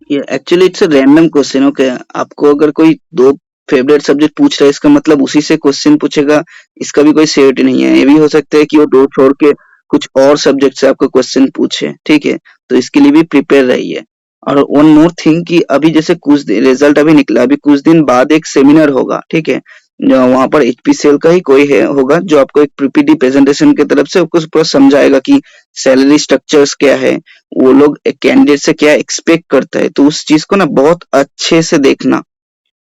S2: ये actually it's a random question. Okay, आपको अगर कोई दो फेवरेट सब्जेक्ट पूछ रहा है, इसका मतलब उसी से क्वेश्चन पूछेगा, इसका भी कोई श्योरिटी नहीं है। ये भी हो सकता है कि वो दो छोड़ के कुछ और सब्जेक्ट से आपको क्वेश्चन पूछे, ठीक है? तो इसके लिए भी प्रिपेयर रहिए। और वन मोर थिंग कि अभी जैसे कुछ रिजल्ट अभी निकला, अभी कुछ दिन बाद एक सेमिनार होगा, ठीक है? वहां पर एचपीसीएल का ही कोई है होगा जो आपको एक पीपीटी प्रेजेंटेशन की तरफ से आपको पूरा समझाएगा कि सैलरी स्ट्रक्चर्स क्या है, वो लोग एक कैंडिडेट से क्या एक्सपेक्ट करता है। तो उस चीज को ना बहुत अच्छे से देखना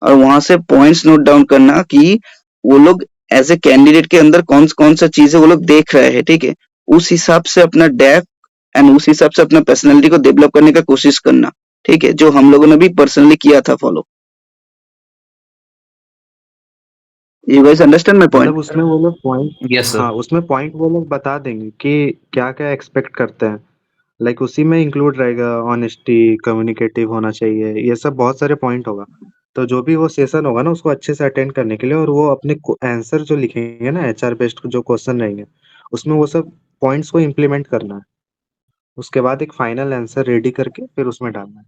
S2: और वहां से पॉइंट्स नोट डाउन करना कि वो लोग एज ए कैंडिडेट के अंदर कौन कौन सा चीजें वो लोग देख रहे हैं, ठीक है? उस हिसाब से अपना डेप्थ एंड उस हिसाब से अपना पर्सनैलिटी को डेवलप करने का कोशिश करना, ठीक है? जो हम लोगों ने भी पर्सनली किया था follow. You guys understand my
S4: मतलब
S2: पॉइंट?
S4: उसमें वो लोग पॉइंट,
S8: यस सर।
S4: हाँ उसमें पॉइंट वो लोग बता देंगे कि क्या क्या एक्सपेक्ट करते हैं। लाइक उसी में इंक्लूड रहेगा ऑनेस्टी, कम्युनिकेटिव होना चाहिए, ये सब बहुत सारे पॉइंट होगा। तो जो भी वो सेशन होगा ना उसको अच्छे से अटेंड करने के लिए, और वो अपने आंसर जो लिखेंगे ना एचआर बेस्ड जो क्वेश्चन रहेंगे उसमें वो सब पॉइंट्स को इम्प्लीमेंट करना है। उसके बाद एक फाइनल आंसर रेडी करके फिर उसमें डालना है,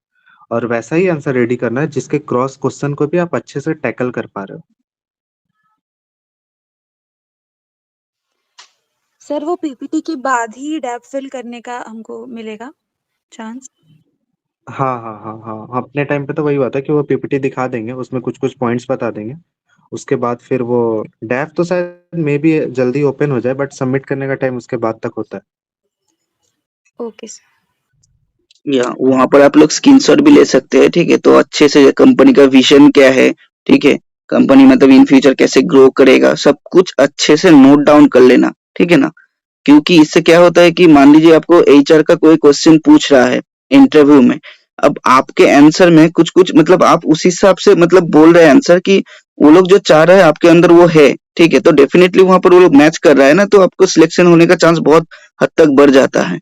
S4: और वैसा ही आंसर रेडी करना है जिसके क्रॉस क्वेश्चन को भी आप अच्छे से टैकल कर पा रहे हो।
S10: सर वो पीपीटी के बाद ही डैप फिल करने का हमको मिलेगा चांस?
S4: हाँ हाँ हाँ हाँ, अपने टाइम पे तो वही हुआ था कि वो पीपीटी दिखा देंगे, उसमें कुछ कुछ पॉइंट्स बता देंगे। उसके बाद फिर वो डैफ तो शायद मे बी जल्दी ओपन हो जाए, बट सबमिट करने का टाइम उसके बाद तक होता है।
S10: Okay sir.
S2: या वहां पर आप लोग स्क्रीनशॉट भी ले सकते हैं, ठीक है? तो अच्छे से कंपनी का विजन क्या है, ठीक है? कंपनी मतलब इन फ्यूचर कैसे ग्रो करेगा, सब कुछ अच्छे से नोट डाउन कर लेना, ठीक है ना? क्योंकि इससे क्या होता है कि मान लीजिए आपको एचआर का कोई क्वेश्चन पूछ रहा है इंटरव्यू में, अब आपके आंसर में कुछ कुछ मतलब आप उस हिसाब से मतलब बोल रहे हैं आंसर कि वो लोग जो चाह रहे हैं आपके अंदर वो है, ठीक है? तो डेफिनेटली वहां पर वो लोग मैच कर रहा है ना, तो आपको सिलेक्शन होने का चांस बहुत हद तक बढ़ जाता है।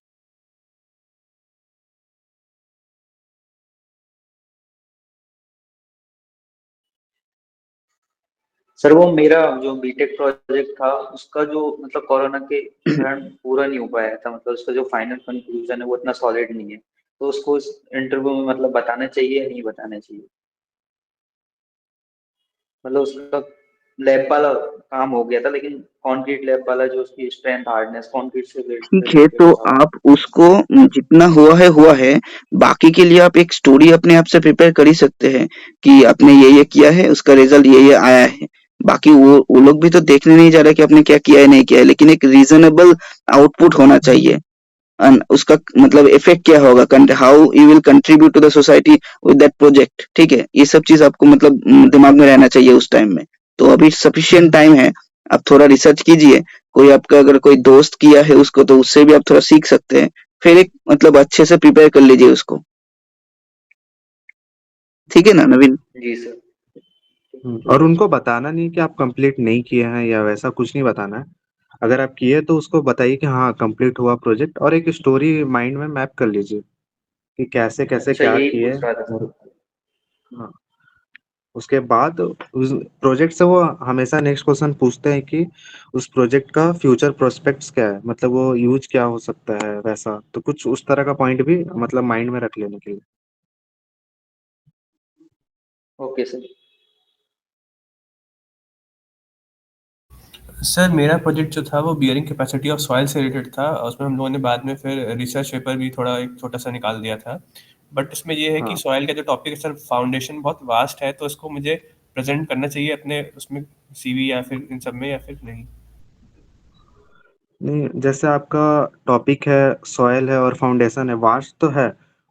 S5: सर वो मेरा जो बीटेक प्रोजेक्ट था उसका जो मतलब कोरोना के कारण पूरा नहीं हो पाया था, मतलब उसका जो फाइनल कंक्लूजन है वो इतना सॉलिड नहीं है, तो उसको इस इंटरव्यू में मतलब बताना चाहिए या नहीं बताना चाहिए? मतलब उसका लैब वाला काम हो गया था, लेकिन कंक्रीट लैब वाला जो उसकी स्ट्रेंथ हार्डनेस कंक्रीट से
S2: ठीक है,
S5: रिलेटेड
S2: तो
S5: था।
S2: आप उसको जितना हुआ है, बाकी के लिए आप एक स्टोरी अपने आप से प्रिपेयर कर ही सकते हैं कि आपने ये किया है, उसका रिजल्ट ये आया है। बाकी वो लोग भी तो देखने नहीं जा रहे कि आपने क्या किया है, नहीं किया है, लेकिन एक रीजनेबल आउटपुट होना चाहिए। उसका मतलब इफेक्ट क्या होगा, how you will contribute to the society with that project, ठीक है? ये सब चीज आपको मतलब दिमाग में रहना चाहिए उस टाइम में। तो अभी सफिशिएंट टाइम है, आप थोड़ा रिसर्च कीजिए। कोई आपका अगर कोई दोस्त किया है उसको, तो उससे भी आप थोड़ा सीख सकते हैं। फिर एक मतलब अच्छे से प्रिपेयर कर लीजिए उसको, ठीक है ना नवीन?
S5: जी सर।
S4: और उनको बताना नहीं कि आप कंप्लीट नहीं किए हैं या वैसा कुछ नहीं बताना है। अगर आप किए तो उसको बताइए कि हाँ कंप्लीट हुआ प्रोजेक्ट, और एक स्टोरी माइंड में मैप कर लीजिए कि कैसे कैसे
S5: अच्छा
S4: क्या
S5: यही
S4: किए।
S5: पूछ रहा था
S4: और
S5: सर।
S4: हाँ, उसके बाद उस प्रोजेक्ट से वो हमेशा नेक्स्ट क्वेश्चन पूछते हैं कि उस प्रोजेक्ट का फ्यूचर प्रोस्पेक्ट्स क्या है, मतलब वो यूज क्या हो सकता है वैसा। तो कुछ उस तरह का पॉइंट भी मतलब माइंड में रख लेने के लिए।
S5: Okay sir.
S6: सर मेरा प्रोजेक्ट जो था वो बियरिंग कैपेसिटी ऑफ सॉइल से रिलेटेड था, उसमें हम लोगों ने बाद में फिर रिसर्च पेपर भी थोड़ा एक छोटा सा निकाल दिया था। बट इसमें ये है कि
S4: हाँ
S6: सॉइल का जो टॉपिक है सर, फाउंडेशन बहुत वास्ट है, तो इसको मुझे प्रेजेंट करना चाहिए अपने उसमें सीवी या फिर इन सब में, या फिर नहीं?
S4: नहीं, जैसे आपका टॉपिक है सॉयल है और फाउंडेशन है, वास्ट तो है,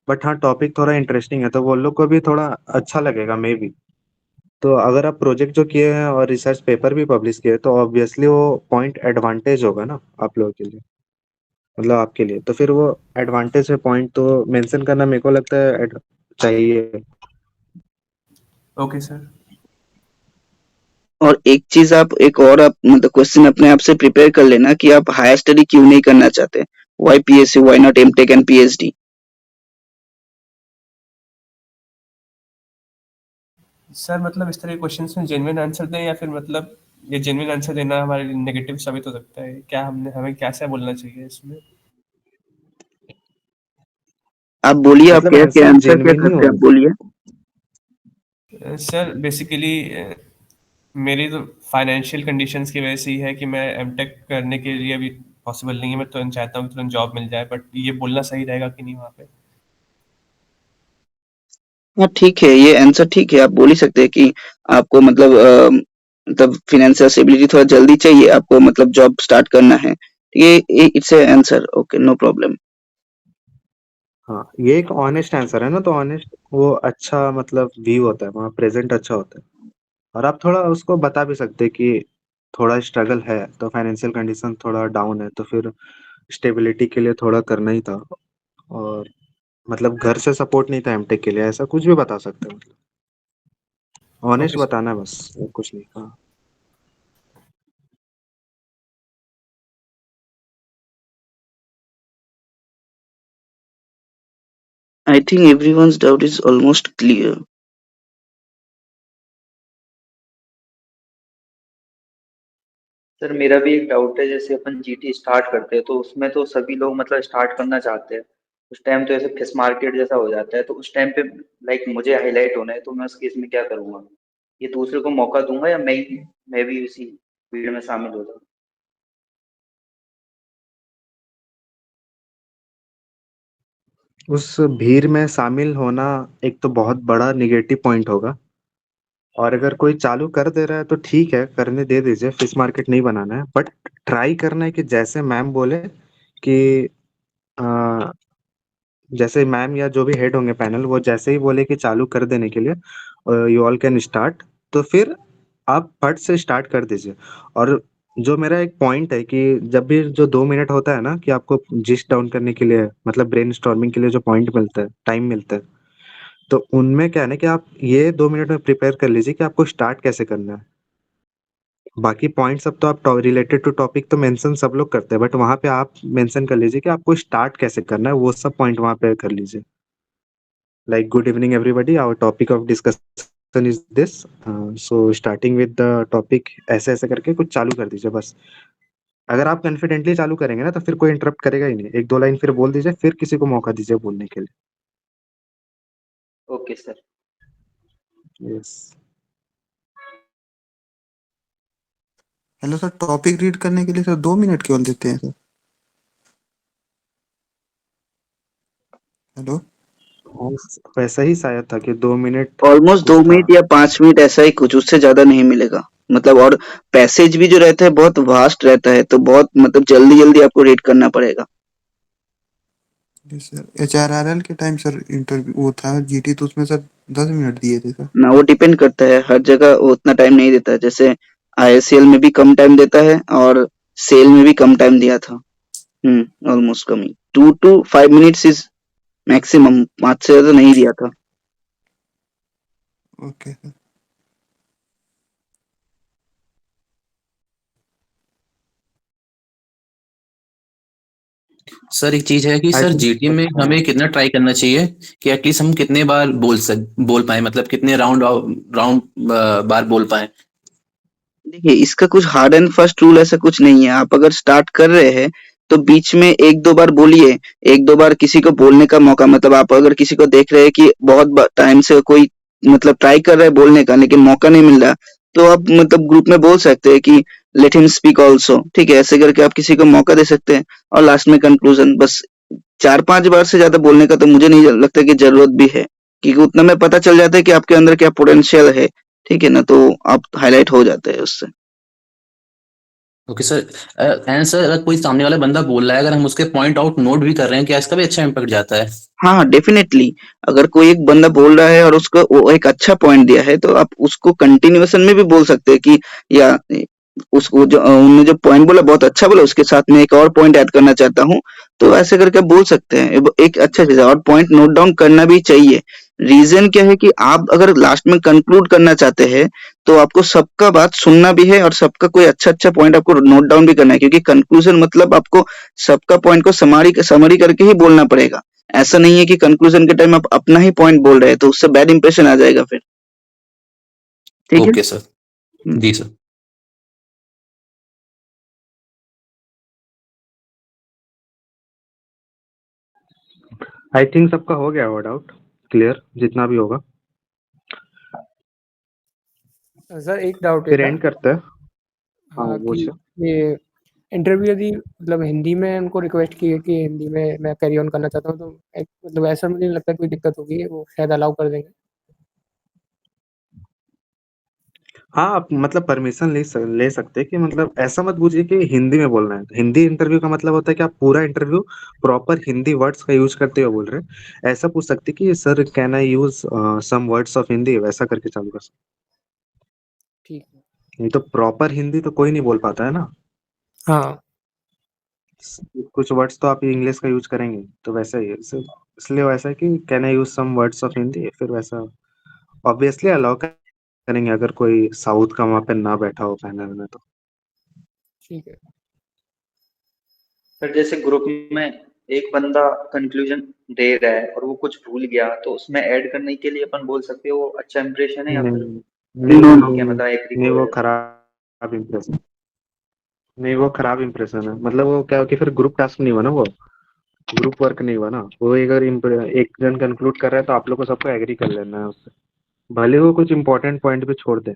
S4: बट हाँ टॉपिक थोड़ा इंटरेस्टिंग है तो वो लोग को भी थोड़ा अच्छा लगेगा मे बी। तो अगर आप प्रोजेक्ट जो किए हैं और रिसर्च पेपर भी पब्लिश किए तो ऑब्वियसली वो पॉइंट एडवांटेज होगा ना आप लोगों के लिए, मतलब आपके लिए। तो फिर वो एडवांटेज है पॉइंट तो मेंशन करना मेरे को लगता है चाहिए।
S6: Okay sir.
S2: और एक चीज एक और आप मतलब क्वेश्चन अपने आप से प्रिपेयर कर लेना कि आप हायर स्टडी क्यों नहीं करना चाहते। Why PSC, why not MTech and PhD?
S6: Sir मतलब इस तरह के क्वेश्चन में जेन्युइन आंसर दें, या फिर मतलब ये जेन्युइन आंसर देना हमारे लिए नेगेटिव साबित हो सकता है? क्या हमने हमें कैसा बोलना चाहिए इसमें?
S2: आप बोलिए, आप
S4: मतलब
S2: क्या क्या
S4: आंसर
S2: आंसर क्या
S4: जेन्युइन ही
S2: करते हैं,
S4: होना
S2: आप बोलिए।
S6: सर बेसिकली मेरी तो फाइनेंशियल कंडीशंस की वजह से ही है कि मैं एमटेक करने के लिए अभी पॉसिबल नहीं है। मैं तुरंत चाहता हूँ कि तुरंत जॉब मिल जाए, बट ये बोलना सही रहेगा कि नहीं वहाँ पे?
S2: हाँ ठीक है, ये आंसर ठीक है, आप बोल ही सकते हैं कि आपको मतलब मतलब फाइनेंशियल स्टेबिलिटी थोड़ा जल्दी चाहिए, आपको मतलब जॉब स्टार्ट करना है। ये it's a answer, okay, no problem.
S4: हाँ, ये एक ऑनेस्ट आंसर है ना, तो ऑनेस्ट वो अच्छा मतलब व्यू होता है, वहाँ प्रेजेंट अच्छा होता है। और आप थोड़ा उसको बता भी सकते हैं कि थोड़ा स्ट्रगल है, तो फाइनेंशियल कंडीशन थोड़ा डाउन है, तो फिर स्टेबिलिटी के लिए थोड़ा करना ही था। और मतलब घर से सपोर्ट नहीं था एमटेक के लिए, ऐसा कुछ भी बता सकते हैं, मतलब ऑनेस्ट
S6: ओके सर।
S4: बताना है बस, और कुछ नहीं। हाँ।
S2: I think everyone's doubt is almost clear.
S5: Sir मेरा भी एक डाउट है, जैसे अपन जीटी स्टार्ट करते हैं तो उसमें तो सभी लोग मतलब स्टार्ट करना चाहते हैं, उस टाइम तो ऐसे फिश मार्केट जैसा हो जाता है, तो उस टाइम पे लाइक मुझे हाईलाइट होना है, तो मैं उस केस में क्या करूंगा? ये दूसरे को मौका दूंगा या मैं भी उसी भीड़ में शामिल हो जाऊँ?
S4: उस भीड़ में शामिल होना एक तो बहुत बड़ा निगेटिव पॉइंट होगा। और अगर कोई चालू कर दे रहा है तो ठीक है, करने दे दीजिए, फिश मार्केट नहीं बनाना है, बट ट्राई करना है कि जैसे मैम बोले कि अ, जैसे मैम या जो भी हेड होंगे पैनल, वो जैसे ही बोले कि चालू कर देने के लिए यू ऑल कैन स्टार्ट, तो फिर आप फट से स्टार्ट कर दीजिए। और जो मेरा एक पॉइंट है कि जब भी जो 2 मिनट होता है ना, कि आपको जिस्ट डाउन करने के लिए मतलब ब्रेन स्टॉर्मिंग के लिए जो पॉइंट मिलता है, टाइम मिलता है, तो उनमें क्या है ना कि आप ये 2 मिनट में प्रिपेयर कर लीजिए कि आपको स्टार्ट कैसे करना है। बाकी पॉइंट सब तो आप रिलेटेड टू टॉपिक तो मेंशन सब लोग करते हैं, बट वहां पे आप मेंशन कर लीजिए कि आपको स्टार्ट कैसे करना है, वो सब पॉइंट वहां पे कर लीजिए। Like good evening everybody, our topic of discussion is this, so starting with the topic, ऐसे ऐसे करके कुछ चालू कर दीजिए बस। अगर आप कॉन्फिडेंटली चालू करेंगे ना, तो फिर कोई इंटरप्ट करेगा ही नहीं, एक दो लाइन फिर बोल दीजिए, फिर किसी को मौका दीजिए बोलने के
S5: ओके सर।
S4: लिए। Yes.
S9: Hello sir, topic read करने के लिए सर 2 मिनट केवल देते हैं सर? हेलो।
S4: वैसा ही शायद था कि 2 मिनट
S2: ऑलमोस्ट दो
S4: कुछ था।
S2: मिनट या 5 मिनट ऐसा ही कुछ, उससे ज्यादा नहीं मिलेगा। मतलब और पैसेज भी जो रहता है बहुत वास्ट रहता है, तो बहुत मतलब जल्दी जल्दी आपको रीड करना पड़ेगा।
S9: जी सर, एचआरआरएल के टाइम सर इंटरव्यू वो था जीटी, तो उसमें सर 10 मिनट दिए थे सर।
S2: ना, वो डिपेंड करता है, हर जगह वो उतना टाइम नहीं देता है। जैसे आईएससीएल में भी कम टाइम देता है, और सेल में भी कम टाइम दिया था। Almost come he, 2 to 5 minutes is maximum, 5 से ज्यादा नहीं दिया था।
S9: Okay sir.
S8: सर एक चीज है कि
S4: आई
S8: सर
S4: थिंक
S8: जीटी में
S4: अच्छा।
S8: हमें कितना ट्राई करना चाहिए कि एटलीस्ट हम कितने बार बोल पाए, मतलब कितने राउंड बार बोल पाए?
S2: देखिए, इसका कुछ हार्ड एंड फास्ट रूल ऐसा कुछ नहीं है। आप अगर स्टार्ट कर रहे हैं तो बीच में एक दो बार बोलिए, एक दो बार किसी को बोलने का मौका, मतलब आप अगर किसी को देख रहे हैं कि बहुत टाइम से कोई मतलब ट्राई कर रहा है बोलने का लेकिन मौका नहीं मिल रहा, तो आप मतलब ग्रुप में बोल सकते हैं कि लेट हिम स्पीक ऑल्सो, ठीक है, ऐसे करके आप किसी को मौका दे सकते हैं। और लास्ट में कंक्लूजन, बस 4-5 बार से ज्यादा बोलने का तो मुझे नहीं लगता कि जरूरत भी है, क्योंकि उतना में पता चल जाता है कि आपके अंदर क्या पोटेंशियल है, ठीक है ना, तो आप हाईलाइट हो जाते हैं उससे।
S8: Okay sir. एंड सर अगर कोई सामने वाला बंदा बोल रहा है, अगर हम उसके पॉइंट आउट नोट भी कर रहे हैं, क्या इसका भी अच्छा इम्पैक्ट जाता है?
S2: हाँ, हाँ, डेफिनेटली। अगर कोई एक बंदा बोल रहा है और उसको वो एक अच्छा पॉइंट दिया है, तो आप उसको कंटिन्यूएशन में भी बोल सकते हैं कि या उसको जो उन्होंने जो पॉइंट बोला बहुत अच्छा बोला, उसके साथ में एक और पॉइंट ऐड करना चाहता हूँ, तो ऐसे करके आप बोल सकते हैं। एक अच्छा चीज है, और पॉइंट नोट डाउन करना भी चाहिए। रीजन क्या है कि आप अगर लास्ट में कंक्लूड करना चाहते हैं, तो आपको सबका बात सुनना भी है और सबका कोई अच्छा अच्छा पॉइंट आपको नोट डाउन भी करना है, क्योंकि कंक्लूजन मतलब आपको सबका पॉइंट को समरी करके ही बोलना पड़ेगा। ऐसा नहीं है कि कंक्लूजन के टाइम आप अपना ही पॉइंट बोल रहे हैं, तो उससे बैड इंप्रेशन आ जाएगा फिर। ठीक है।
S8: Okay sir.
S2: हम्म।
S8: जी सर।
S4: आई थिंक सबका हो गया होगा डाउट क्लियर, जितना भी होगा।
S7: सर एक डाउट
S4: फिर
S7: था।
S4: एंड करते हैं।
S7: हाँ
S4: वो
S7: कि ये इंटरव्यू यदि मतलब हिंदी में उनको रिक्वेस्ट की है कि हिंदी में मैं कैरी ऑन करना चाहता हूँ, तो मतलब ऐसा मुझे नहीं लगता कोई दिक्कत होगी, वो शायद अलाउ कर देंगे।
S4: हाँ, आप मतलब परमिशन ले सकते हैं कि मतलब ऐसा मत पूछिए कि हिंदी में बोलना है। हिंदी इंटरव्यू का मतलब होता है कि आप पूरा इंटरव्यू प्रॉपर हिंदी वर्ड्स का यूज करते हुए बोल रहे हैं। ऐसा पूछ सकते हैं कि sir can I use some words of Hindi, वैसा करके चालू कर सकते।
S7: ठीक है।
S4: नहीं तो प्रॉपर हिंदी तो कोई नहीं बोल पाता है ना।
S7: हाँ
S4: कुछ वर्ड्स तो आप इंग्लिश का यूज करेंगे, तो वैसा ही है। इसलिए वैसा है कि can I use some words of Hindi, फिर वैसा ऑब्वियसली अलाउ करेंगे अगर कोई साउथ का वहां पे ना बैठा हो पैनल में तो।
S7: ठीक है।
S5: फिर जैसे ग्रुप में एक बंदा कंक्लूजन दे रहा है और वो कुछ भूल गया, तो उसमें ऐड करने के लिए अपन बोल सकते हो वो अच्छा इंप्रेशन है, या फिर
S4: नहीं
S2: नो नो
S5: ठीक है मतलब एग्री
S4: नहीं,
S5: हो
S4: वो
S5: जाएगा?
S4: खराब इंप्रेशन। नहीं, वो खराब इंप्रेशन है। मतलब वो क्या हो कि फिर ग्रुप टास्क नहीं हुआ ना, वो ग्रुप वर्क नहीं हुआ ना। वो अगर एक जन कंक्लूड कर रहा है तो आप लोग को सबको एग्री कर लेना है उससे, भले वो कुछ इंपॉर्टेंट पॉइंट पे छोड़ दे।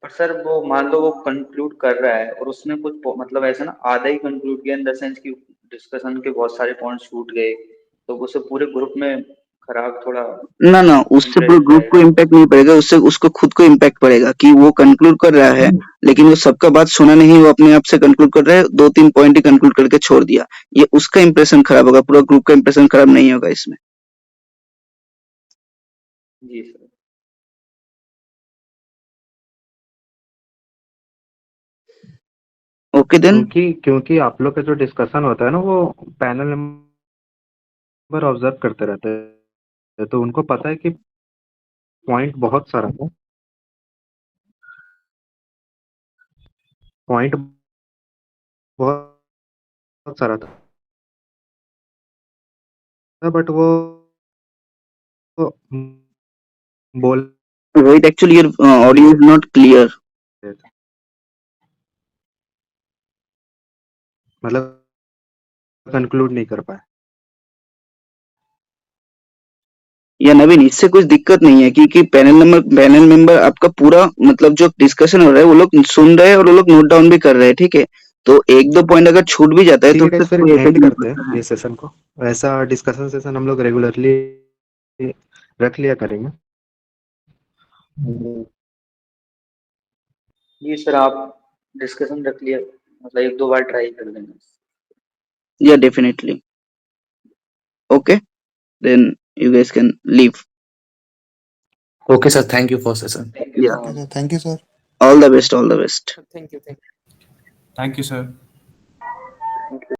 S5: पर सर वो मान लो वो कंक्लूड कर रहा है और उसने कुछ मतलब ऐसा ना आधा ही कंक्लूड किया, इन द सेंस कि डिस्कशन के बहुत सारे पॉइंट छूट गए, तो उसे पूरे ग्रुप में खराब थोड़ा
S2: ना ना, उससे पूरे
S5: इम्प्रेशन
S2: ग्रुप को
S5: जाएगा।
S2: इम्पैक्ट नहीं पड़ेगा, उससे उसको खुद को इम्पैक्ट पड़ेगा कि वो कंक्लूड कर रहा है लेकिन वो सबका बात सुना नहीं, वो अपने आप से कंक्लूड कर रहा है, 2-3 पॉइंट ही कंक्लूड करके छोड़ दिया। ये उसका इंप्रेशन खराब होगा, पूरा ग्रुप का इंप्रेशन खराब नहीं होगा इसमें।
S5: जी सर।
S2: Okay then.
S4: क्योंकि आप लोग का जो डिस्कशन होता है ना, वो पैनल मेंबर ऑब्जर्व करते रहते हैं, तो उनको पता है कि पॉइंट बहुत सारा था, पॉइंट बहुत बहुत सारा था, बट वो बोल
S2: Wait, actually your audio is not clear.
S4: रहे थे, मतलब कंक्लूड नहीं कर पाए।
S2: या नवीन, इससे कुछ दिक्कत नहीं है क्योंकि पैनल मेंबर आपका पूरा मतलब जो डिस्कशन हो रहा है वो लोग सुन रहे हैं और वो लोग नोट डाउन भी कर रहे हैं, ठीक है। तो 1-2 पॉइंट अगर छूट भी जाता है
S4: ठीक
S2: तो
S4: है
S2: उससे
S4: गाइस, फिर
S2: कोई
S4: एंड
S2: इफेक्ट नहीं
S4: करते
S2: पड़ता
S4: हैं
S2: है।
S4: ये सेशन को। ऐसा डिस्कशन सेशन हम लोग रेगुलरली रख लिया करेंगे।
S5: जी सर, आप डिस्कशन रख लिया, मतलब 1-2 बार ट्राई कर लेना।
S2: या definitely. Okay, then you guys can leave.
S8: Okay sir, thank you for session.
S5: Thank you
S2: या
S5: sir.
S9: Thank you sir.
S2: All the best, all the best.
S7: Thank you.
S6: Thank you sir.